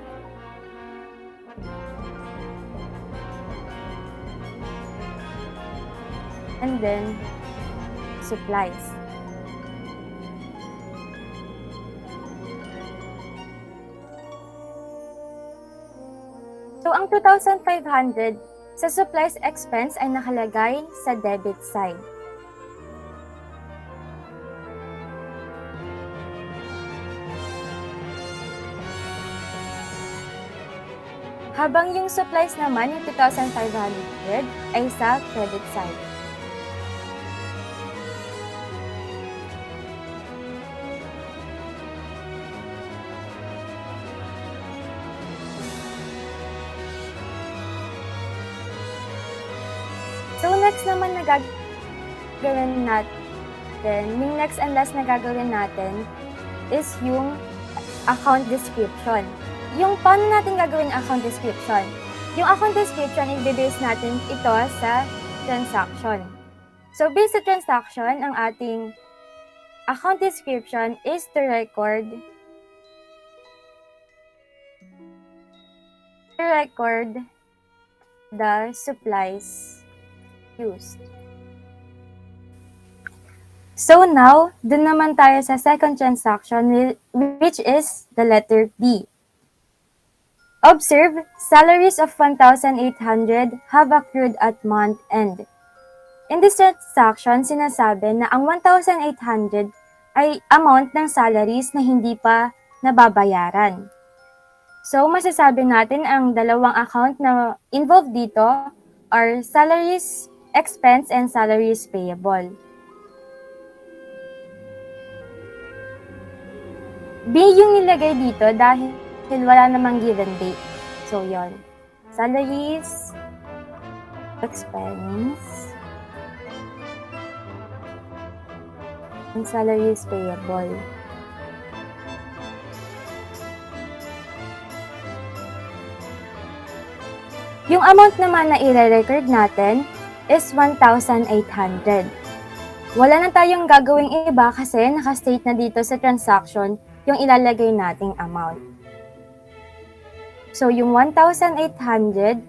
And then, supplies. So, ang 2,500 sa supplies expense ay nakalagay sa debit side. Habang yung supplies naman, yung 2,500 ay sa credit side. So, next naman na gagawin natin, yung next and last na gagawin natin is yung account description. Yung paano natin gagawin account description? Yung account description, i-base natin ito sa transaction. So, based sa transaction, ang ating account description is to record the supplies used. So now, dun naman tayo sa second transaction, which is the letter B. Observe, salaries of 1,800 have accrued at month end. In this transaction, sinasabi na ang 1,800 ay amount ng salaries na hindi pa nababayaran. So, masasabi natin ang dalawang account na involved dito are salaries expense and salaries payable. B yung nilagay dito dahil wala namang given date. So, yon. Salaries, expense, and salaries payable. Yung amount naman na i-record natin is 1,800. Wala na tayong gagawing iba kasi nakastate na dito sa transaction yung ilalagay nating amount. So, yung 1,800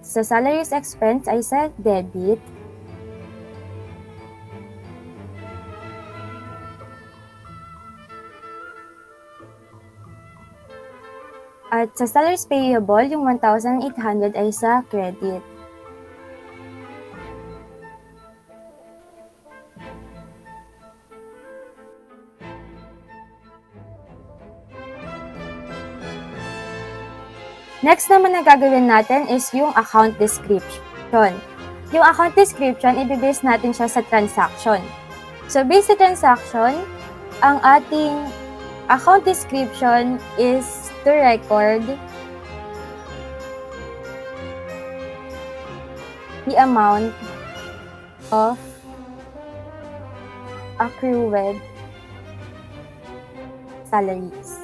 sa salaries expense ay sa debit. At sa salaries payable, yung 1,800 ay sa credit. Next naman na gagawin natin is yung account description. Yung account description, i-base natin siya sa transaction. So, based sa transaction, ang ating account description is to record the amount of accrued salaries.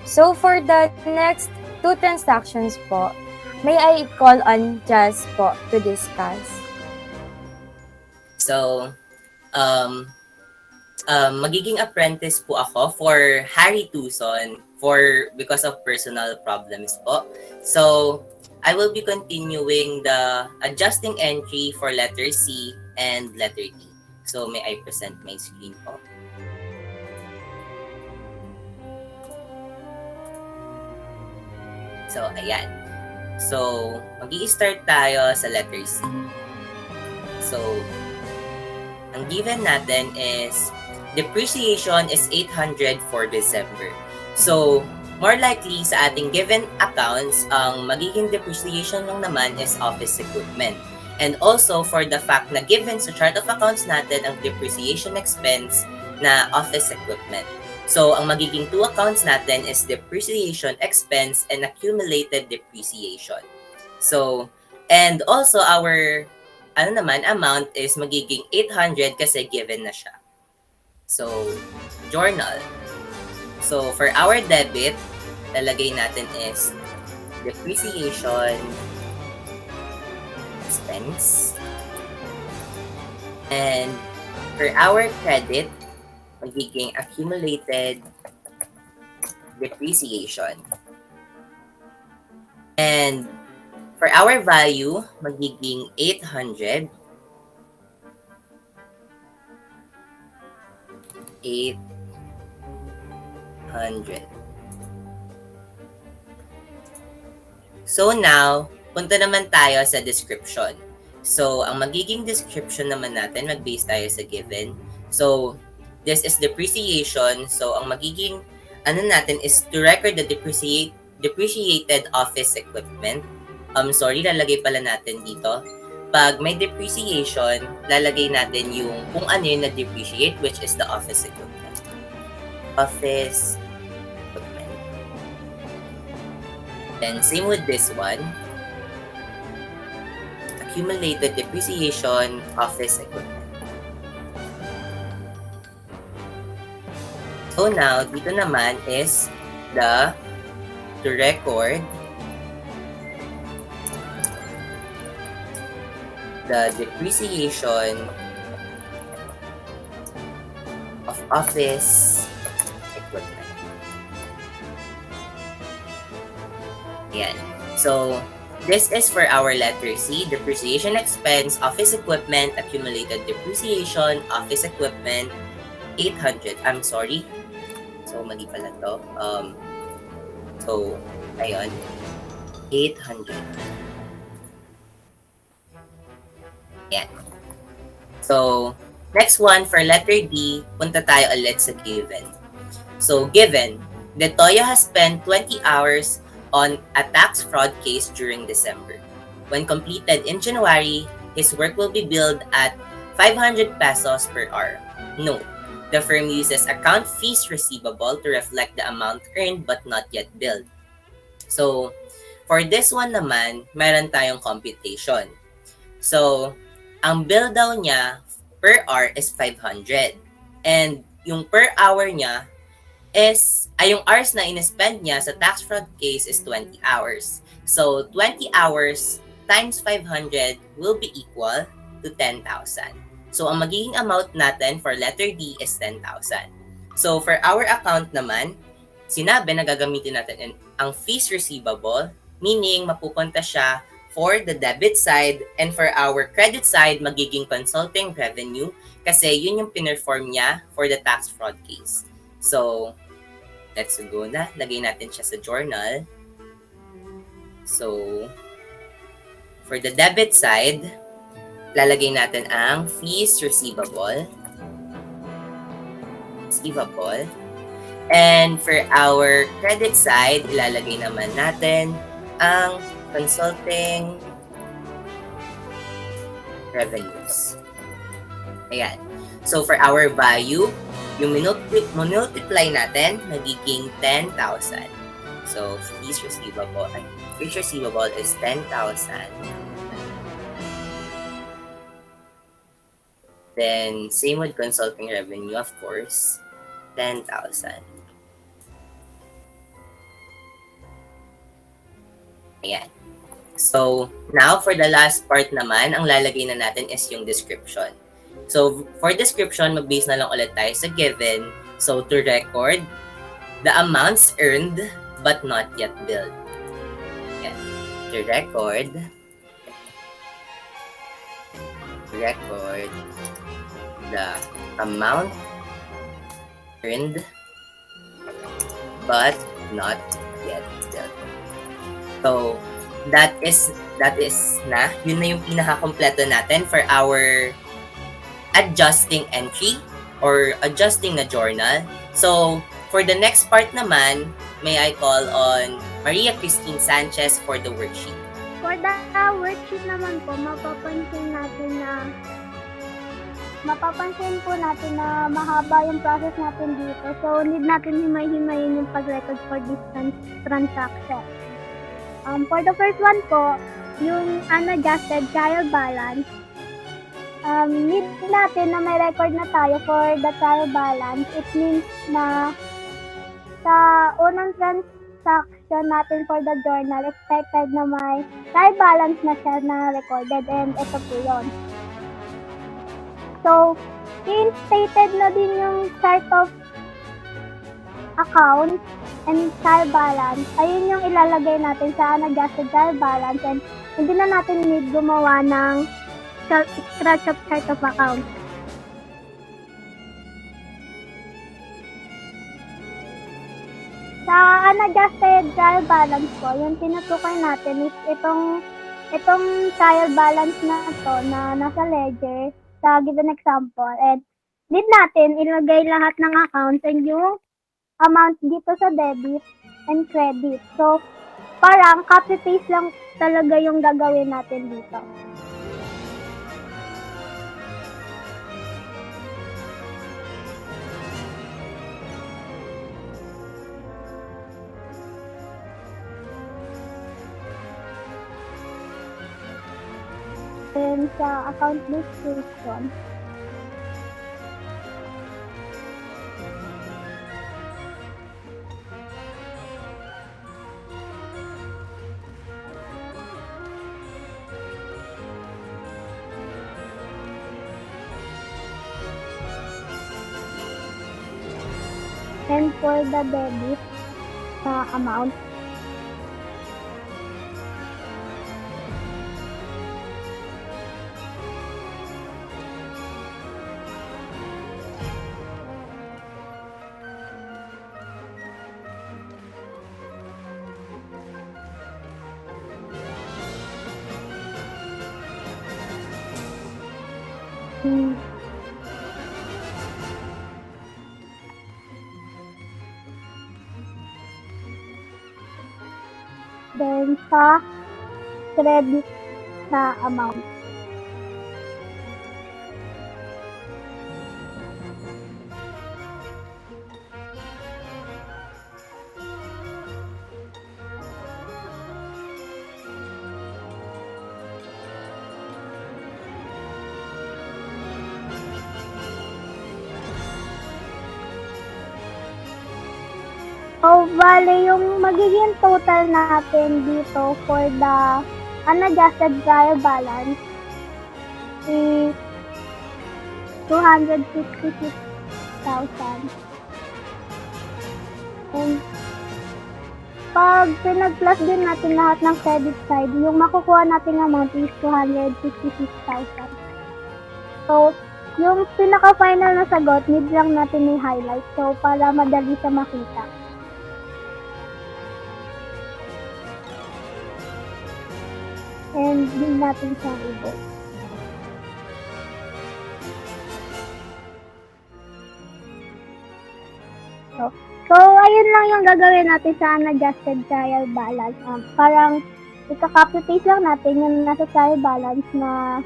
So for the next two transactions po, may I call on Jazz po to discuss? So, um, magiging apprentice po ako for Harry Tucson because of personal problems po. So, I will be continuing the adjusting entry for letter C and letter D. So, may I present my screen po? So, ayan. So, mag-i-start tayo sa letter C. So, ang given natin is depreciation is 800 for December. So, more likely sa ating given accounts, ang magiging depreciation lang naman is office equipment. And also for the fact na given sa chart of accounts natin ang depreciation expense na office equipment. So, ang magiging two accounts natin is depreciation expense and accumulated depreciation. So, and also our amount is magiging 800 kasi given na siya. So, journal. So, for our debit, lalagay natin is depreciation expense. And for our credit, magiging accumulated depreciation. And for our value, magiging 800. 800. So now, punta naman tayo sa description. So, ang magiging description naman natin, mag-base tayo sa given. So, this is depreciation. So, ang magiging natin is to record the depreciated office equipment. Lalagay pala natin dito. Pag may depreciation, lalagay natin yung kung ano yung na-depreciate, which is the office equipment. Office equipment. Then, same with this one. Accumulated depreciation, office equipment. So now, dito naman is to record the depreciation of office equipment. Ayan. So, this is for our letter C, depreciation expense, office equipment, accumulated depreciation, office equipment, 800. I'm sorry. So, mali pala to. Ayun. 800. Yan. So, next one for letter D, punta tayo ulit sa given. So, given, Detoya has spent 20 hours on a tax fraud case during December. When completed in January, his work will be billed at 500 pesos per hour. Note, the firm uses account fees receivable to reflect the amount earned but not yet billed. So, for this one naman, meron tayong computation. So, ang bill daw niya per hour is 500. And yung per hour niya is, yung hours na in-spend niya sa tax fraud case is 20 hours. So, 20 hours times 500 will be equal to 10,000. So, ang magiging amount natin for letter D is 10,000. So, for our account naman, sinabi na gagamitin natin ang fees receivable, meaning mapupunta siya for the debit side, and for our credit side, magiging consulting revenue kasi yun yung pinerform niya for the tax fraud case. So, let's go na. Lagay natin siya sa journal. So, for the debit side, lalagay natin ang fees receivable. And for our credit side, ilalagay naman natin ang consulting revenues. Ayan. So for our value, yung multiply natin, nagiging 10,000. So, fees receivable is 10,000. Then, same with consulting revenue, of course, 10,000. Ayan. So, now for the last part naman, ang lalagay na natin is yung description. So, for description, mag-base na lang ulit tayo sa given. So, to record the amounts earned but not yet billed. Ayan. To record the amount earned but not yet billed. So, yun na yung pinaka-kompleto natin for our adjusting entry or adjusting na journal. So, for the next part naman, may I call on Maria Christine Sanchez for the worksheet. For the worksheet naman po, mapapansin po natin na mahaba yung process natin dito. So, need natin himay-himayin yung pag-record for this transaction. For the first one po, yung unadjusted trial balance, need natin na may record na tayo for the trial balance. It means na sa unang transaction natin for the journal, expected na may trial balance na siya na recorded, and ito po yun. So, instated na din yung chart of account and trial balance. Ayun yung ilalagay natin sa unadjusted trial balance, and hindi na natin need gumawa ng scratch of chart of account. Sa unadjusted trial balance po, yung tinutukoy natin is itong trial balance na to na nasa ledger sa given example, and need natin ilagay lahat ng accounts and yung amount dito sa debit and credit. So, parang copy-paste lang talaga yung gagawin natin dito. And sa account description, and for the debit sa amount, then sa credit na amount. So, bale, yung magiging total natin dito for the unadjusted trial balance is 266,000. And pag pinag-plus din natin lahat ng credit side, yung makukuha natin amount is 266,000. So, yung pinaka-final na sagot, need lang natin i-highlight. So, para madali sa makita. And din natin siyang i-bold. So, ayun lang yung gagawin natin sa unadjusted trial balance. Parang ika-copy-paste lang natin yung nasa trial balance na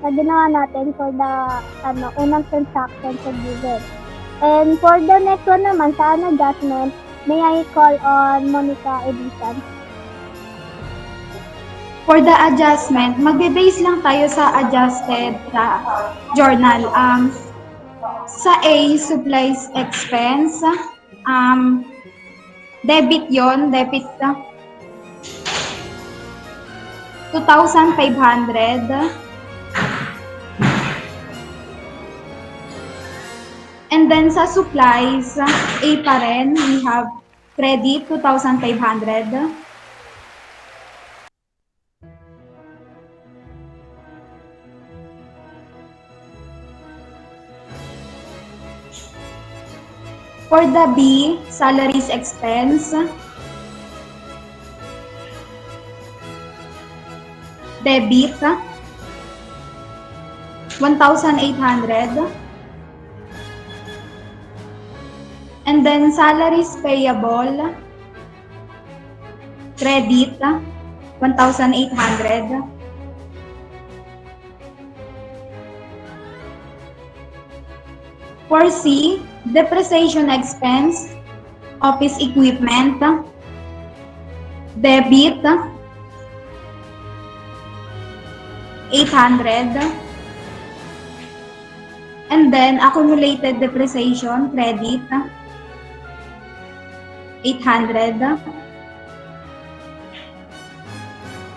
ginawa natin for the unang transaction sa given. And for the next one naman, sa unadjustment, May I call on Monica Edison? For the adjustment, magbe-base lang tayo sa adjusted journal. Sa A, supplies expense. Debit yon, debit 2,500. And then sa supplies, A pa rin, we have credit 2,500. For the B, salaries expense. Debit 1,800. And then salaries payable, credit 1,800. For C, depreciation expense, office equipment, debit 800. And then accumulated depreciation, credit 800.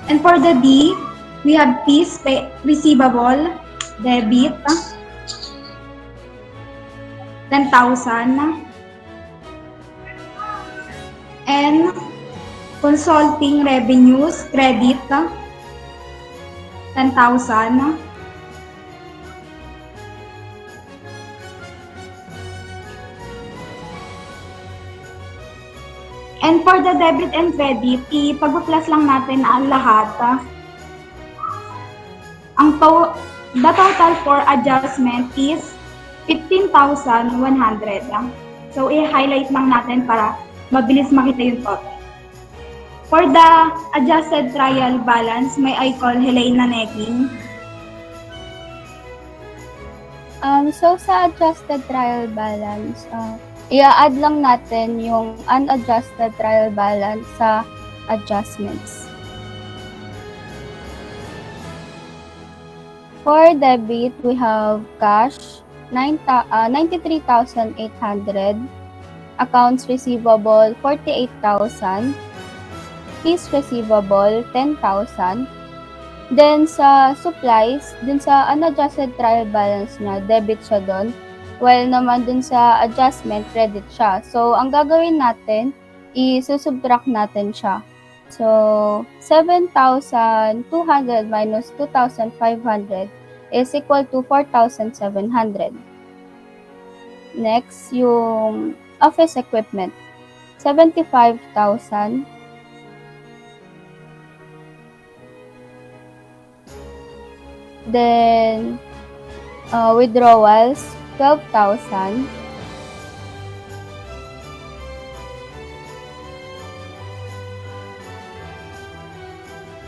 And for the D, we have fees receivable, debit 10,000. And consulting revenues, credit 10,000. And for the debit and credit, ipag-plus lang natin ang lahat. The total for adjustment is 15,100. So, i-highlight lang natin para mabilis makita yung total. For the adjusted trial balance, may I call Helena Neking. So sa adjusted trial balance, i-add lang natin yung unadjusted trial balance sa adjustments. For debit, we have cash 93,800, accounts receivable 48,000, fees receivable 10,000. Then sa supplies, dun sa unadjusted trial balance niya, debit siya dun. While naman dun sa adjustment, credit siya. So, ang gagawin natin, isusubtract natin siya. So, 7,200 minus 2,500 is equal to 4,700. Next, yung office equipment, 75,000. Then, withdrawals, 12,000.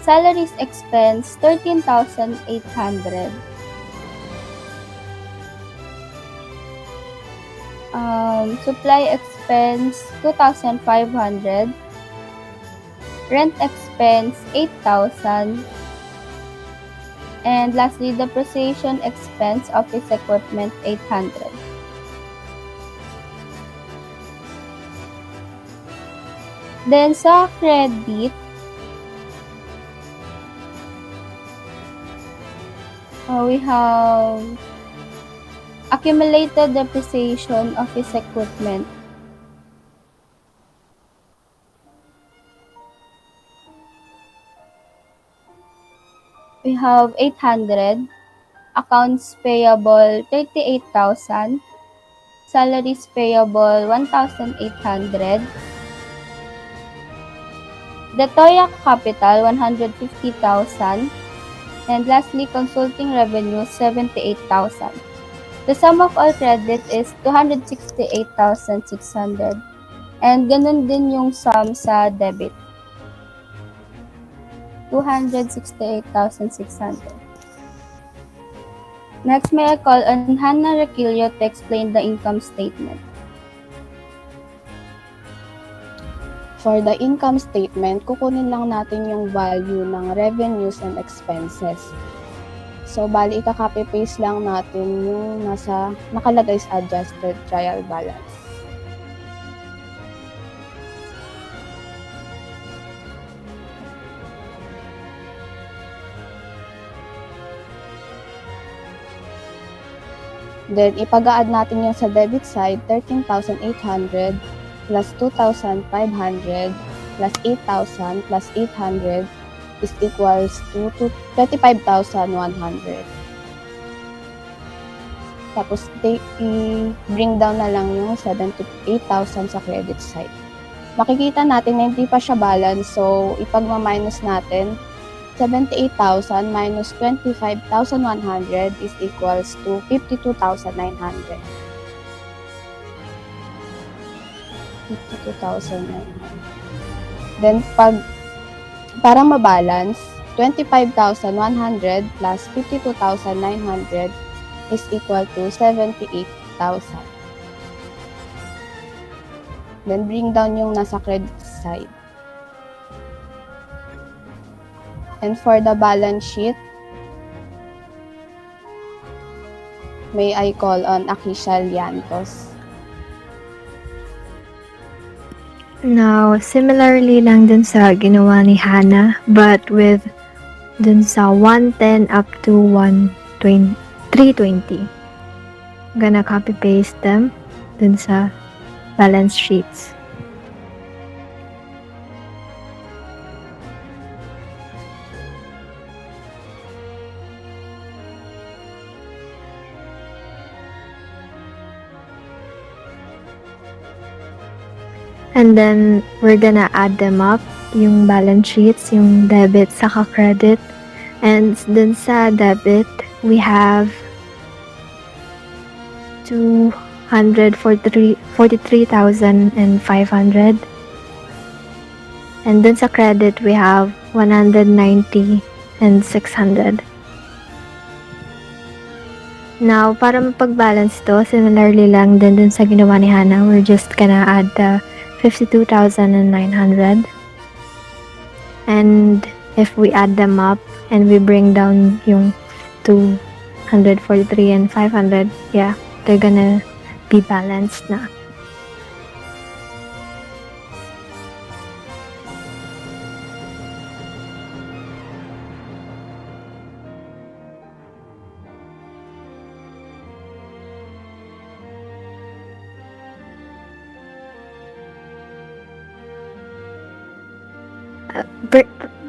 Salaries expense, 13,800. Supply expense, 2,500. Rent expense, 8,000. And lastly, depreciation expense, office equipment, 800. Then sa credit, we have accumulated depreciation, office equipment. We have 800, accounts payable 38,000, salaries payable 1,800, Detoya capital 150,000, and lastly consulting revenue 78,000. The sum of all credit is 268,600, and ganun din yung sum sa debit. 268,600. Next, may I call on Hannah Requillo to explain the income statement. For the income statement, kukunin lang natin yung value ng revenues and expenses. So, bali, ika-copy paste lang natin yung nakalagay sa adjusted trial balance. Then, ipag-add natin yung sa debit side, 13,800 plus 2,500 plus 8,000 plus 800 is equals to 35,100. Tapos, i-bring down na lang yung 78,000 sa credit side. Makikita natin na hindi pa siya balance, so ipagma-minus natin 78,000 minus 25,100 is equals to 52,900. 52,900. Then, para mabalance, 25,100 plus 52,900 is equal to 78,000. Then, bring down yung nasa credit side. And for the balance sheet, may I call on Akisha Liantos. Now, similarly lang dun sa ginawa ni Hannah, but with dun sa 110 up to 320. I'm gonna copy paste them dun sa balance sheets. And then, we're gonna add them up, yung balance sheets, yung debit saka credit. And dun sa debit, we have 243,500. And dun sa credit, we have 190 and 600. Now, para mapag-balance to, similarly lang din dun sa ginawa ni Hannah, we're just gonna add the 52,900. And if we add them up and we bring down yung 243 and 500, yeah, they're gonna be balanced na.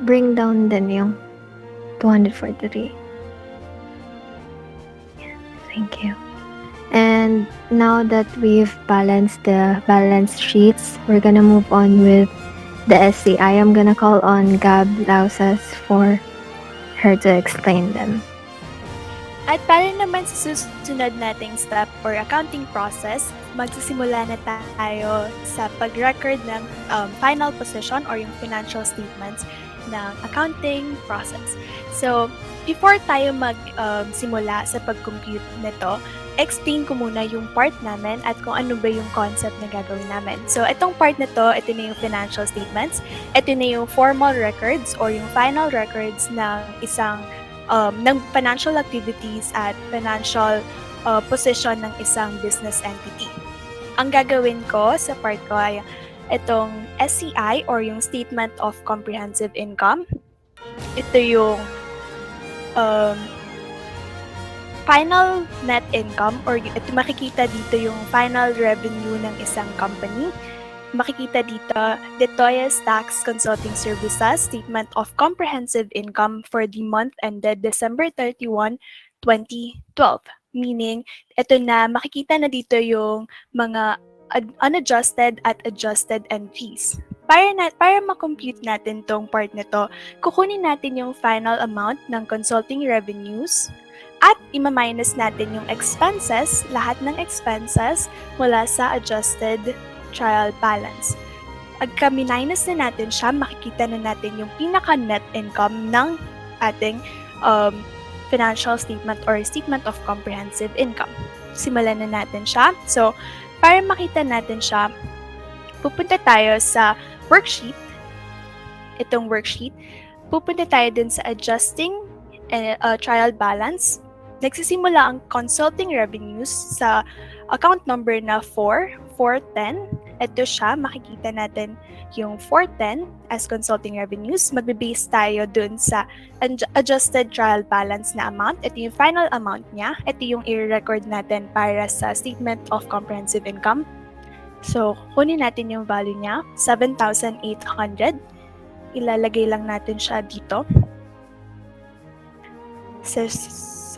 Bring down din yung 243. Yeah, thank you. And now that we've balanced the balance sheets, we're gonna move on with the SCI. I'm gonna call on Gab Lausas for her to explain them. At para naman sa susunod nating step or accounting process, magsisimula na tayo sa pag-record ng final position or yung financial statements ng accounting process. So, before tayo magsimula sa pag-compute nito, explain ko muna yung part namin at kung ano ba yung concept na gagawin namin. So, itong part na to, ito na yung financial statements, ito na yung formal records or yung final records ng isang ng financial activities at financial position ng isang business entity. Ang gagawin ko sa part ko ay itong SCI or yung Statement of Comprehensive Income. Ito yung final net income or ito makikita dito yung final revenue ng isang company. Makikita dito is Tax Consulting Services Statement of Comprehensive Income for the month ended December 31, 2012. Meaning, ito na, makikita na dito yung mga unadjusted at adjusted entries. Para ma-compute natin tong part nito, kukunin natin yung final amount ng consulting revenues at ima-minus natin yung expenses, lahat ng expenses mula sa adjusted trial balance. Pagka minus na natin siya, makikita na natin yung pinaka-net income ng ating financial statement or Statement of Comprehensive Income. Simulan na natin siya. So, para makita natin siya, pupunta tayo sa worksheet, itong worksheet, pupunta tayo dun sa adjusting trial balance. Nagsisimula ang consulting revenues sa account number na 410. Ito siya, makikita natin yung 410 as consulting revenues. Magbe-base tayo dun sa adjusted trial balance na amount. Ito yung final amount niya. Ito yung i-record natin para sa statement of comprehensive income. So, kunin natin yung value niya, 7,800. Ilalagay lang natin siya dito sa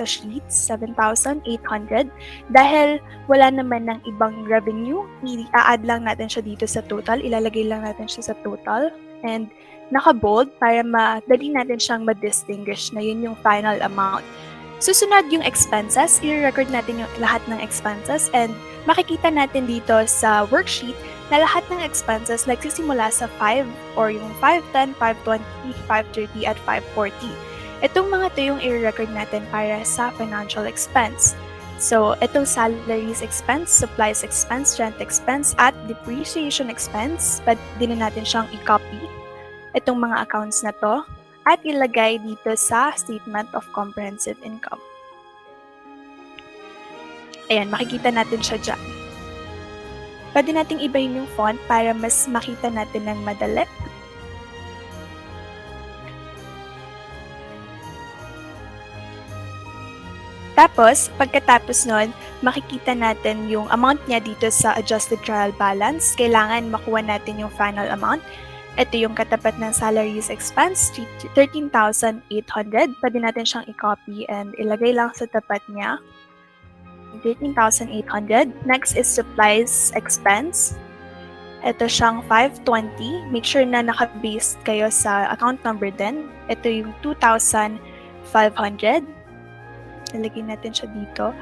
sheets, 7,800. Dahil wala naman ng ibang revenue, i-add lang natin siya dito sa total. Ilalagay lang natin siya sa total. And naka-bold para madali natin siyang ma-distinguish na yun yung final amount. Susunod yung expenses. I-record natin yung lahat ng expenses. And makikita natin dito sa worksheet na lahat ng expenses nagsisimula sa 5 or yung 510, 520, 530 at 540. Itong mga to yung i-record natin para sa financial expense. So, itong salaries expense, supplies expense, rent expense, at depreciation expense, pwede na natin siyang i-copy. Itong mga accounts na to, at ilagay dito sa statement of comprehensive income. Ayan, makikita natin siya dyan. Pwede nating ibahin yung font para mas makita natin ng madali. Tapos, pagkatapos nun, makikita natin yung amount niya dito sa adjusted trial balance. Kailangan makuha natin yung final amount. Ito yung katapat ng salaries expense, 13,800. Pwede natin siyang i-copy and ilagay lang sa tapat niya. 13,800. Next is supplies expense. Ito siyang 520. Make sure na naka-based kayo sa account number din. Ito yung 2,500. Nalagay natin siya dito.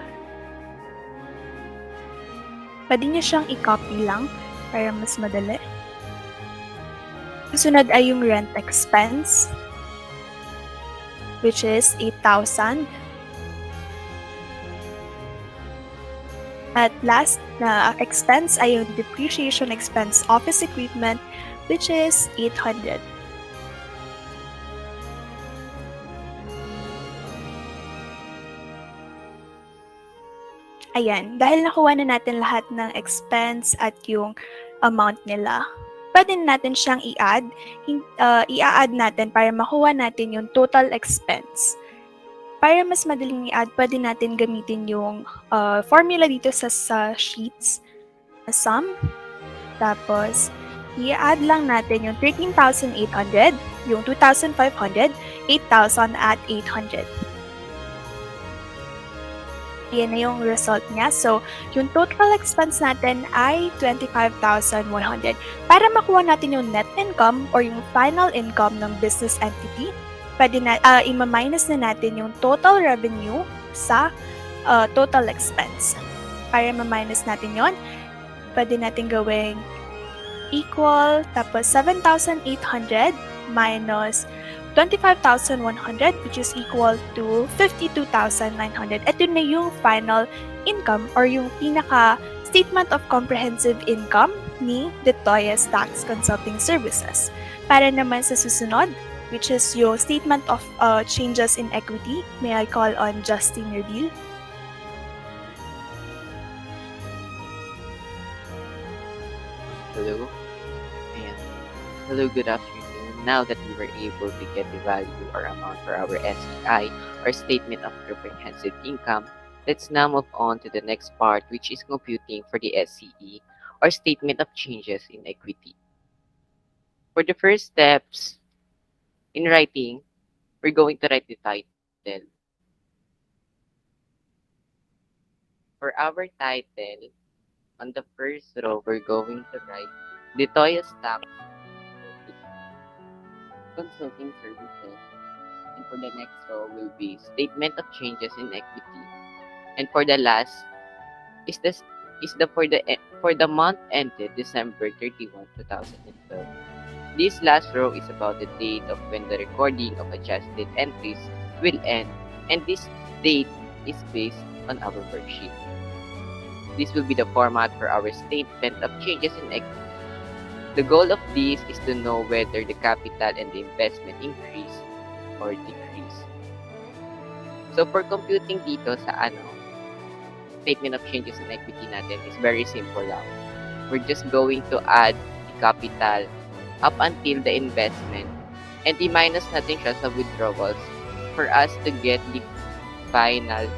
Pwede niyo siyang i-copy lang para mas madali. Susunod ay yung rent expense, which is 8,000. At last na expense ay yung depreciation expense office equipment, which is 800. Ayan, dahil nakuha na natin lahat ng expense at yung amount nila, pwede natin siyang i-add. I-add natin para makuha natin yung total expense. Para mas madaling i-add, pwede natin gamitin yung formula dito sa sheets. Sum. Tapos, i-add lang natin yung 13,800, yung 2,500, 8,000 at 800. Yan na yung result niya. So, yung total expense natin ay 25,100. Para makuha natin yung net income or yung final income ng business entity, pwede na, i-minus na natin yung total revenue sa total expense. Para ma-minus natin yon, pwede natin gawing equal, tapos 7,800 minus 25,100, which is equal to 52,900. Ito na yung final income or yung pinaka statement of comprehensive income ni Detoyas Tax Consulting Services. Para naman sa susunod, which is yung statement of changes in equity, may I call on Justin Reveal. Hello. Ayan. Hello, good afternoon. Now that we were able to get the value or amount for our SEI or Statement of Comprehensive Income, let's now move on to the next part, which is computing for the SCE or Statement of Changes in Equity. For the first steps in writing, we're going to write the title. For our title, on the first row, we're going to write Detoyas Tax Consulting Services, and for the next row will be Statement of Changes in Equity, and for the last is for the month ended December 31, 2012. This last row is about the date of when the recording of adjusted entries will end, and this date is based on our worksheet. This will be the format for our Statement of Changes in Equity. The goal of this is to know whether the capital and the investment increase or decrease. So for computing dito sa statement of changes in equity natin is very simple lang. We're just going to add the capital up until the investment and i-minus natin siya sa withdrawals for us to get the final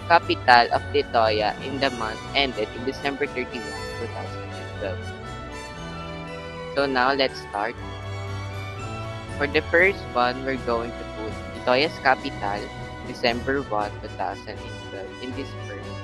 capital of the TOYA in the month ended in December 31, 2012. So now let's start. For the first one, we're going to put the TOYA's capital December 1, 2012 in this first one.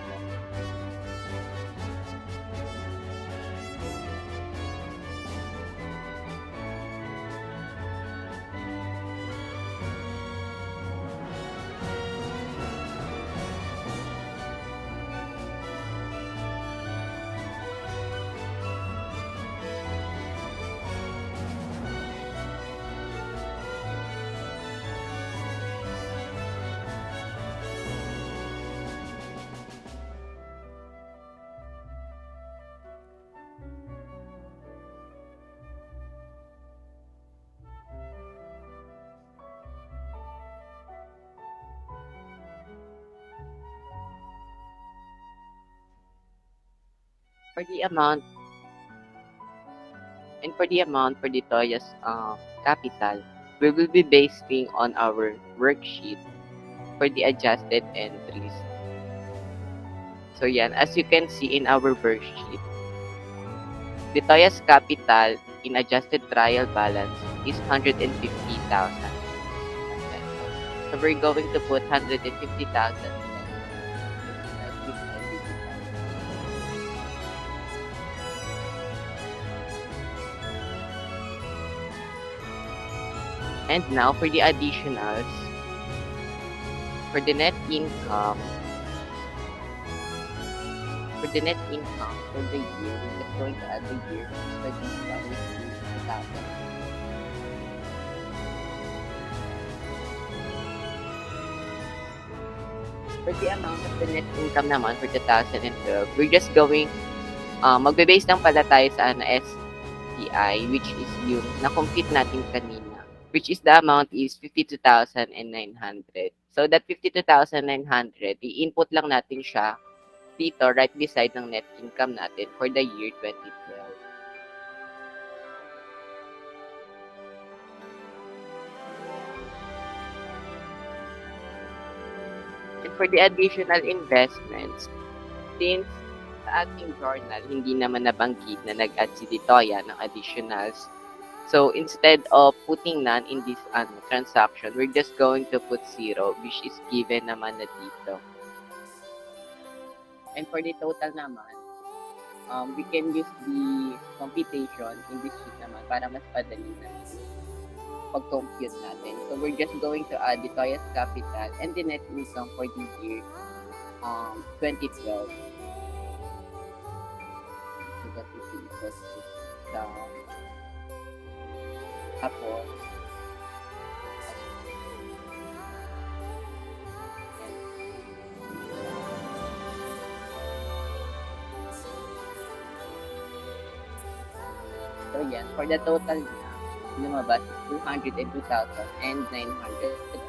For the amount for the TOYA's capital, we will be basing on our worksheet for the adjusted entries. So yan, as you can see in our worksheet, the TOYA's capital in adjusted trial balance is 150,000. So we're going to put 150,000. And now for the additionals, for the net income for the year, we're just going to add the year for this one, which is 2,000. For the amount of the net income naman for 2012, we're just going, magbe-base lang pala tayo sa STI, which is yung na-compute natin kanina, which is the amount is 52,900. So that 52,900, i-input lang natin siya dito right beside ng net income natin for the year 2012. And for the additional investments, since sa ating journal, hindi naman nabanggit na nag-add si Ditoya ng additionals, so instead of putting none in this transaction, we're just going to put 0, which is given naman na dito. And for the total naman, we can use the computation in this sheet naman para mas padali na pag-compute natin. So we're just going to add the TOYA's capital and the net income for the year 2012. So that is equals to tapos so yan, for the total niya, lumabas 202,900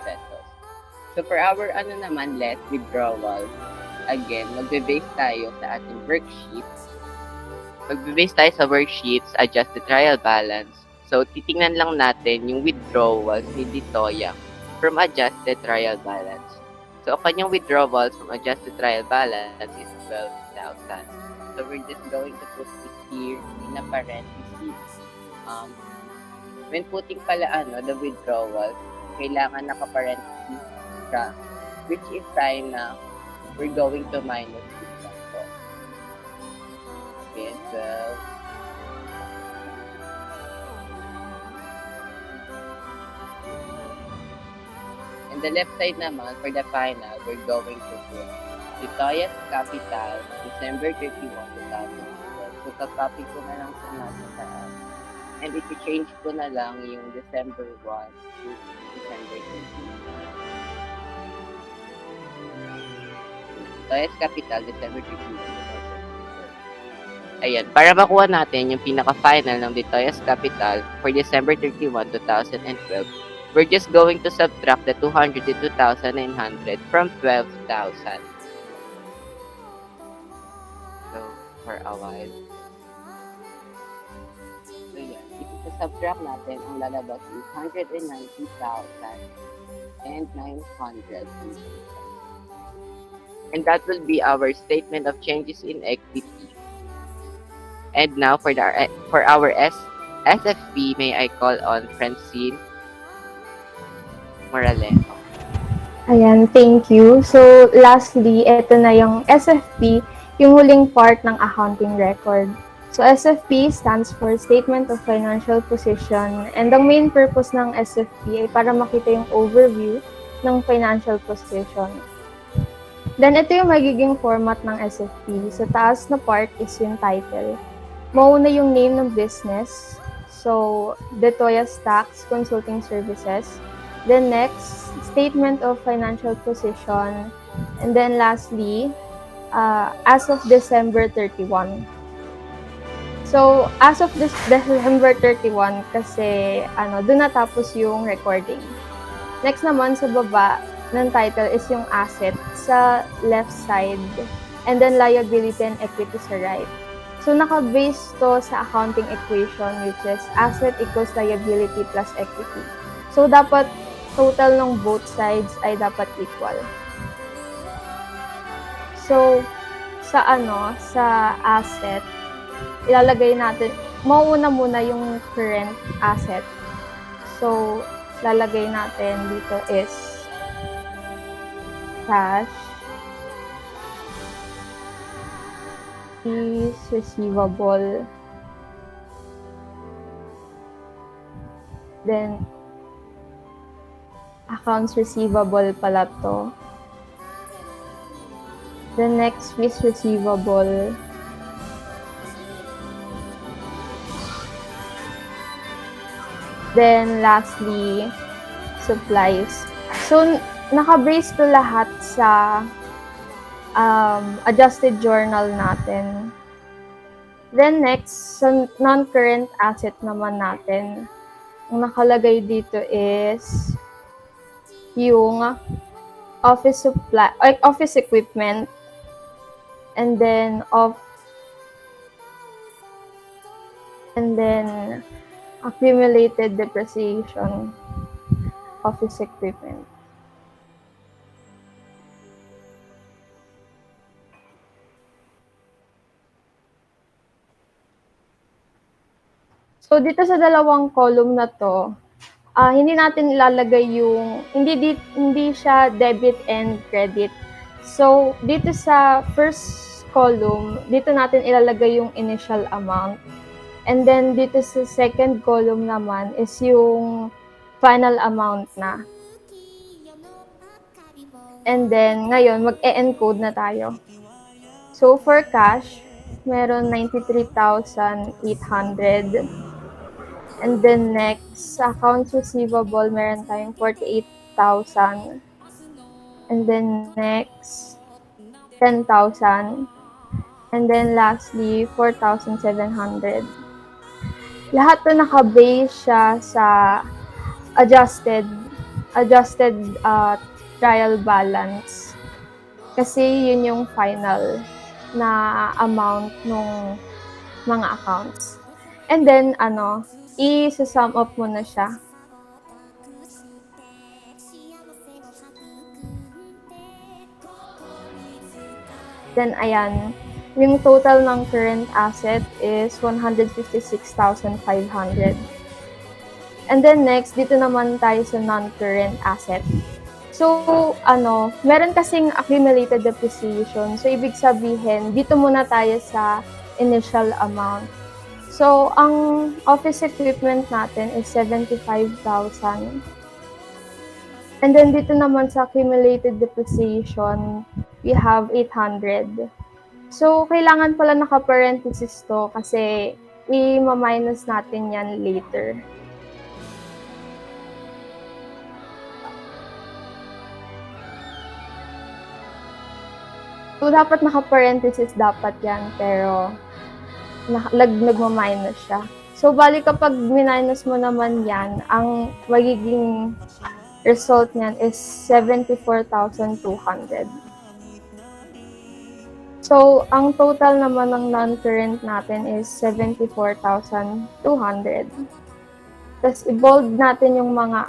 pesos. So for our naman, less withdrawal, again, magbe-base tayo sa ating worksheets. Magbe-base tayo sa worksheets, adjust the trial balance. So, titingnan lang natin yung withdrawals ni Ditoya from adjusted trial balance. So, ang kanyang withdrawals from adjusted trial balance is 12,000. So, we're just going to put it here in a parenthesis. When putting pala the withdrawals, kailangan naka-parenthesis siya, which is sign na we're going to minus this one po. Okay, so, and the left side naman, for the final, we're going to put Ditoya's capital, December 31, 2012. So, kakopy ko na lang sa nasa taas. And i-change ko na lang yung December 1 to December 31. Ditoya's capital, December 31, 2012. Ayan, para makuha natin yung pinaka-final ng Detoya's capital for December 31, 2012, we're just going to subtract the 202,900 from 12,000. So, for a while. So, yan. If subtract natin, ang lalabas is 190,900. And that will be our statement of changes in equity. And now for our SFP, may I call on Francine Morales. Ayan, thank you. So, lastly, ito na yung SFP, yung huling part ng accounting record. So, SFP stands for Statement of Financial Position, and ang main purpose ng SFP ay para makita yung overview ng financial position. Then, ito yung magiging format ng SFP. Sa taas na part is yung title. Mauna yung name ng business. So, Detoya's Tax Consulting Services. Then next, Statement of Financial Position. And then lastly, as of December 31. So, as of this December 31, kasi doon natapos yung recording. Next naman sa baba ng title is yung asset sa left side. And then liability and equity sa right. So, naka-base to sa accounting equation which is asset equals liability plus equity. So, dapat total ng both sides ay dapat equal. So, sa asset, ilalagay natin, mauuna muna yung current asset. So, lalagay natin dito is cash is receivable. Then, accounts receivable pala to. The next is receivable. Then, lastly, supplies. So, naka-base to lahat sa adjusted journal natin. Then next, sa non-current asset naman natin, ang nakalagay dito is yung office equipment, and then accumulated depreciation, office equipment. So, dito sa dalawang column na to, hindi natin ilalagay yung, hindi siya debit and credit. So, dito sa first column, dito natin ilalagay yung initial amount. And then, dito sa second column naman is yung final amount na. And then, ngayon, mag-e-encode na tayo. So, for cash, meron 93,800. And then next, sa accounts receivable, meron tayong 48,000. And then next, 10,000. And then lastly, 4,700. Lahat to naka-base siya sa adjusted trial balance. Kasi yun yung final na amount ng mga accounts. And then, i-sum up mo na siya. Then, ayan. Yung total ng current asset is 156,500. And then next, dito naman tayo sa non-current asset. So, meron kasing accumulated depreciation. So, ibig sabihin, dito muna tayo sa initial amount. So, ang office equipment natin is 75,000. And then, dito naman sa accumulated depreciation, we have 800. So, kailangan pala naka-parenthesis to kasi i-minus natin yan later. So, dapat naka-parenthesis dapat yan, pero nagma-minus siya. So, bali kapag minus mo naman yan, ang magiging result niyan is 74,200. So, ang total naman ng non-current natin is 74,200. Tapos, i-bold natin yung mga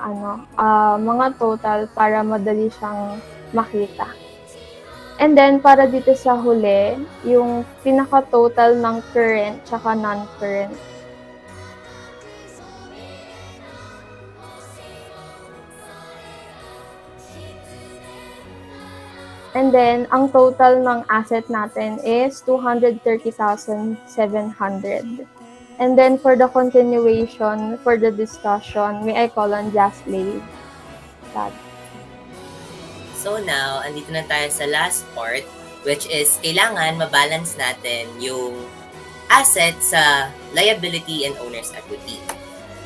mga total para madali siyang makita. And then, para dito sa huli, yung pinaka-total ng current tsaka non-current. And then, ang total ng asset natin is 230,700. And then, for the continuation, for the discussion, may I call on Jasley. So now, andito na tayo sa last part, which is kailangan mabalance natin yung asset sa liability and owner's equity.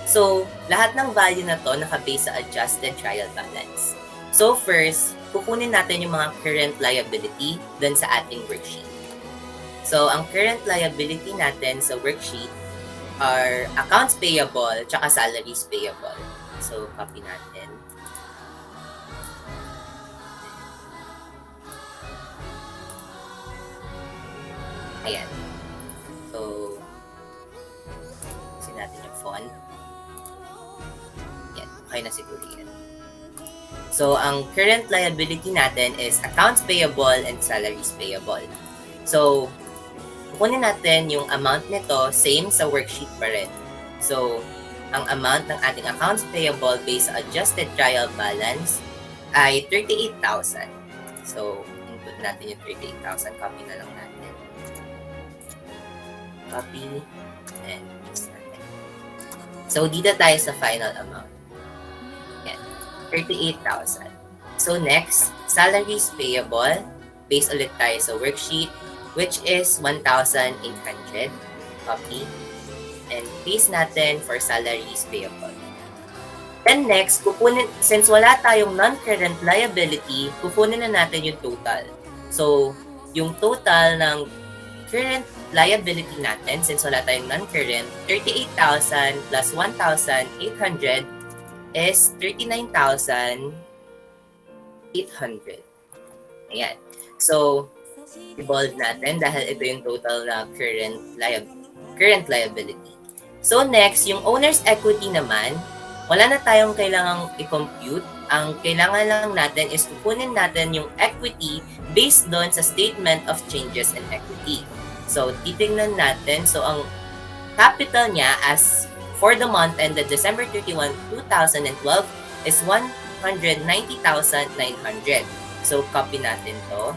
So, lahat ng value na to nakabase sa adjusted trial balance. So first, kukunin natin yung mga current liability dun sa ating worksheet. So, ang current liability natin sa worksheet are accounts payable tsaka salaries payable. So, copy natin. Ayan. So, kasi natin yung font. Ayan. Okay na siguro yan. So, ang current liability natin is accounts payable and salaries payable. So, kukunin natin yung amount nito, same sa worksheet pa rin. So, ang amount ng ating accounts payable based sa adjusted trial balance ay 38,000. So, input natin yung 38,000. Copy na lang natin. Copy and paste natin. So, dito tayo sa final amount. 38,000. So next, salaries payable, based ulit tayo sa worksheet, which is 1,800. Copy. And paste natin for salaries payable. Then next, since wala tayong non-current liability, kukunin na natin yung total. So, yung total ng current liability natin, since wala tayong non-current, 38,000 plus 1,800 is 39,800. Ayan. So, i-bold natin dahil ito yung total na current liability. So, next, yung owner's equity naman, wala na tayong kailangang i-compute. Ang kailangan lang natin is kukunin natin yung equity based doon sa statement of changes in equity. So, titingnan natin. So, ang capital niya as for the month ended December 31, 2012 is 190,900. So, copy natin to.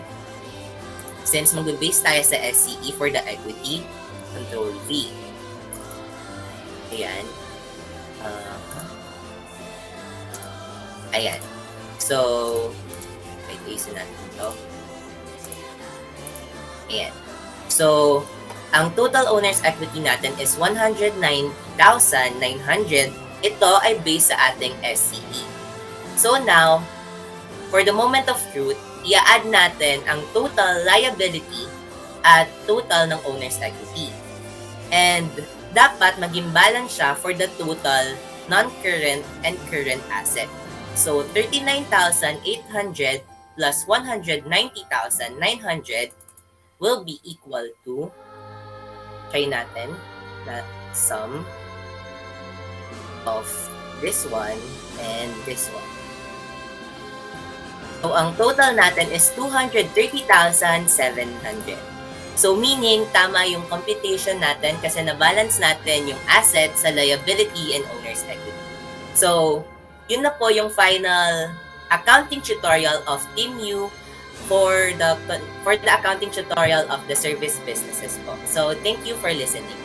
Since mag-base tayo sa SCE for the equity, Control V. Ayan. Ayan. So, wait, ayusin natin ito. Ayan. So, ang total owner's equity natin is 109,900. Ito ay based sa ating SCE. So now, for the moment of truth, i-add natin ang total liability at total ng owner's equity. And dapat maging balance siya for the total non-current and current asset. So 39,800 plus 190,900 will be equal to, try natin na sum of this one and this one. So, ang total natin is 230,700. So, meaning, tama yung computation natin kasi na-balance natin yung asset sa liability and owner's equity. So, yun na po yung final accounting tutorial of Team U for the accounting tutorial of the service businesses po. So, thank you for listening.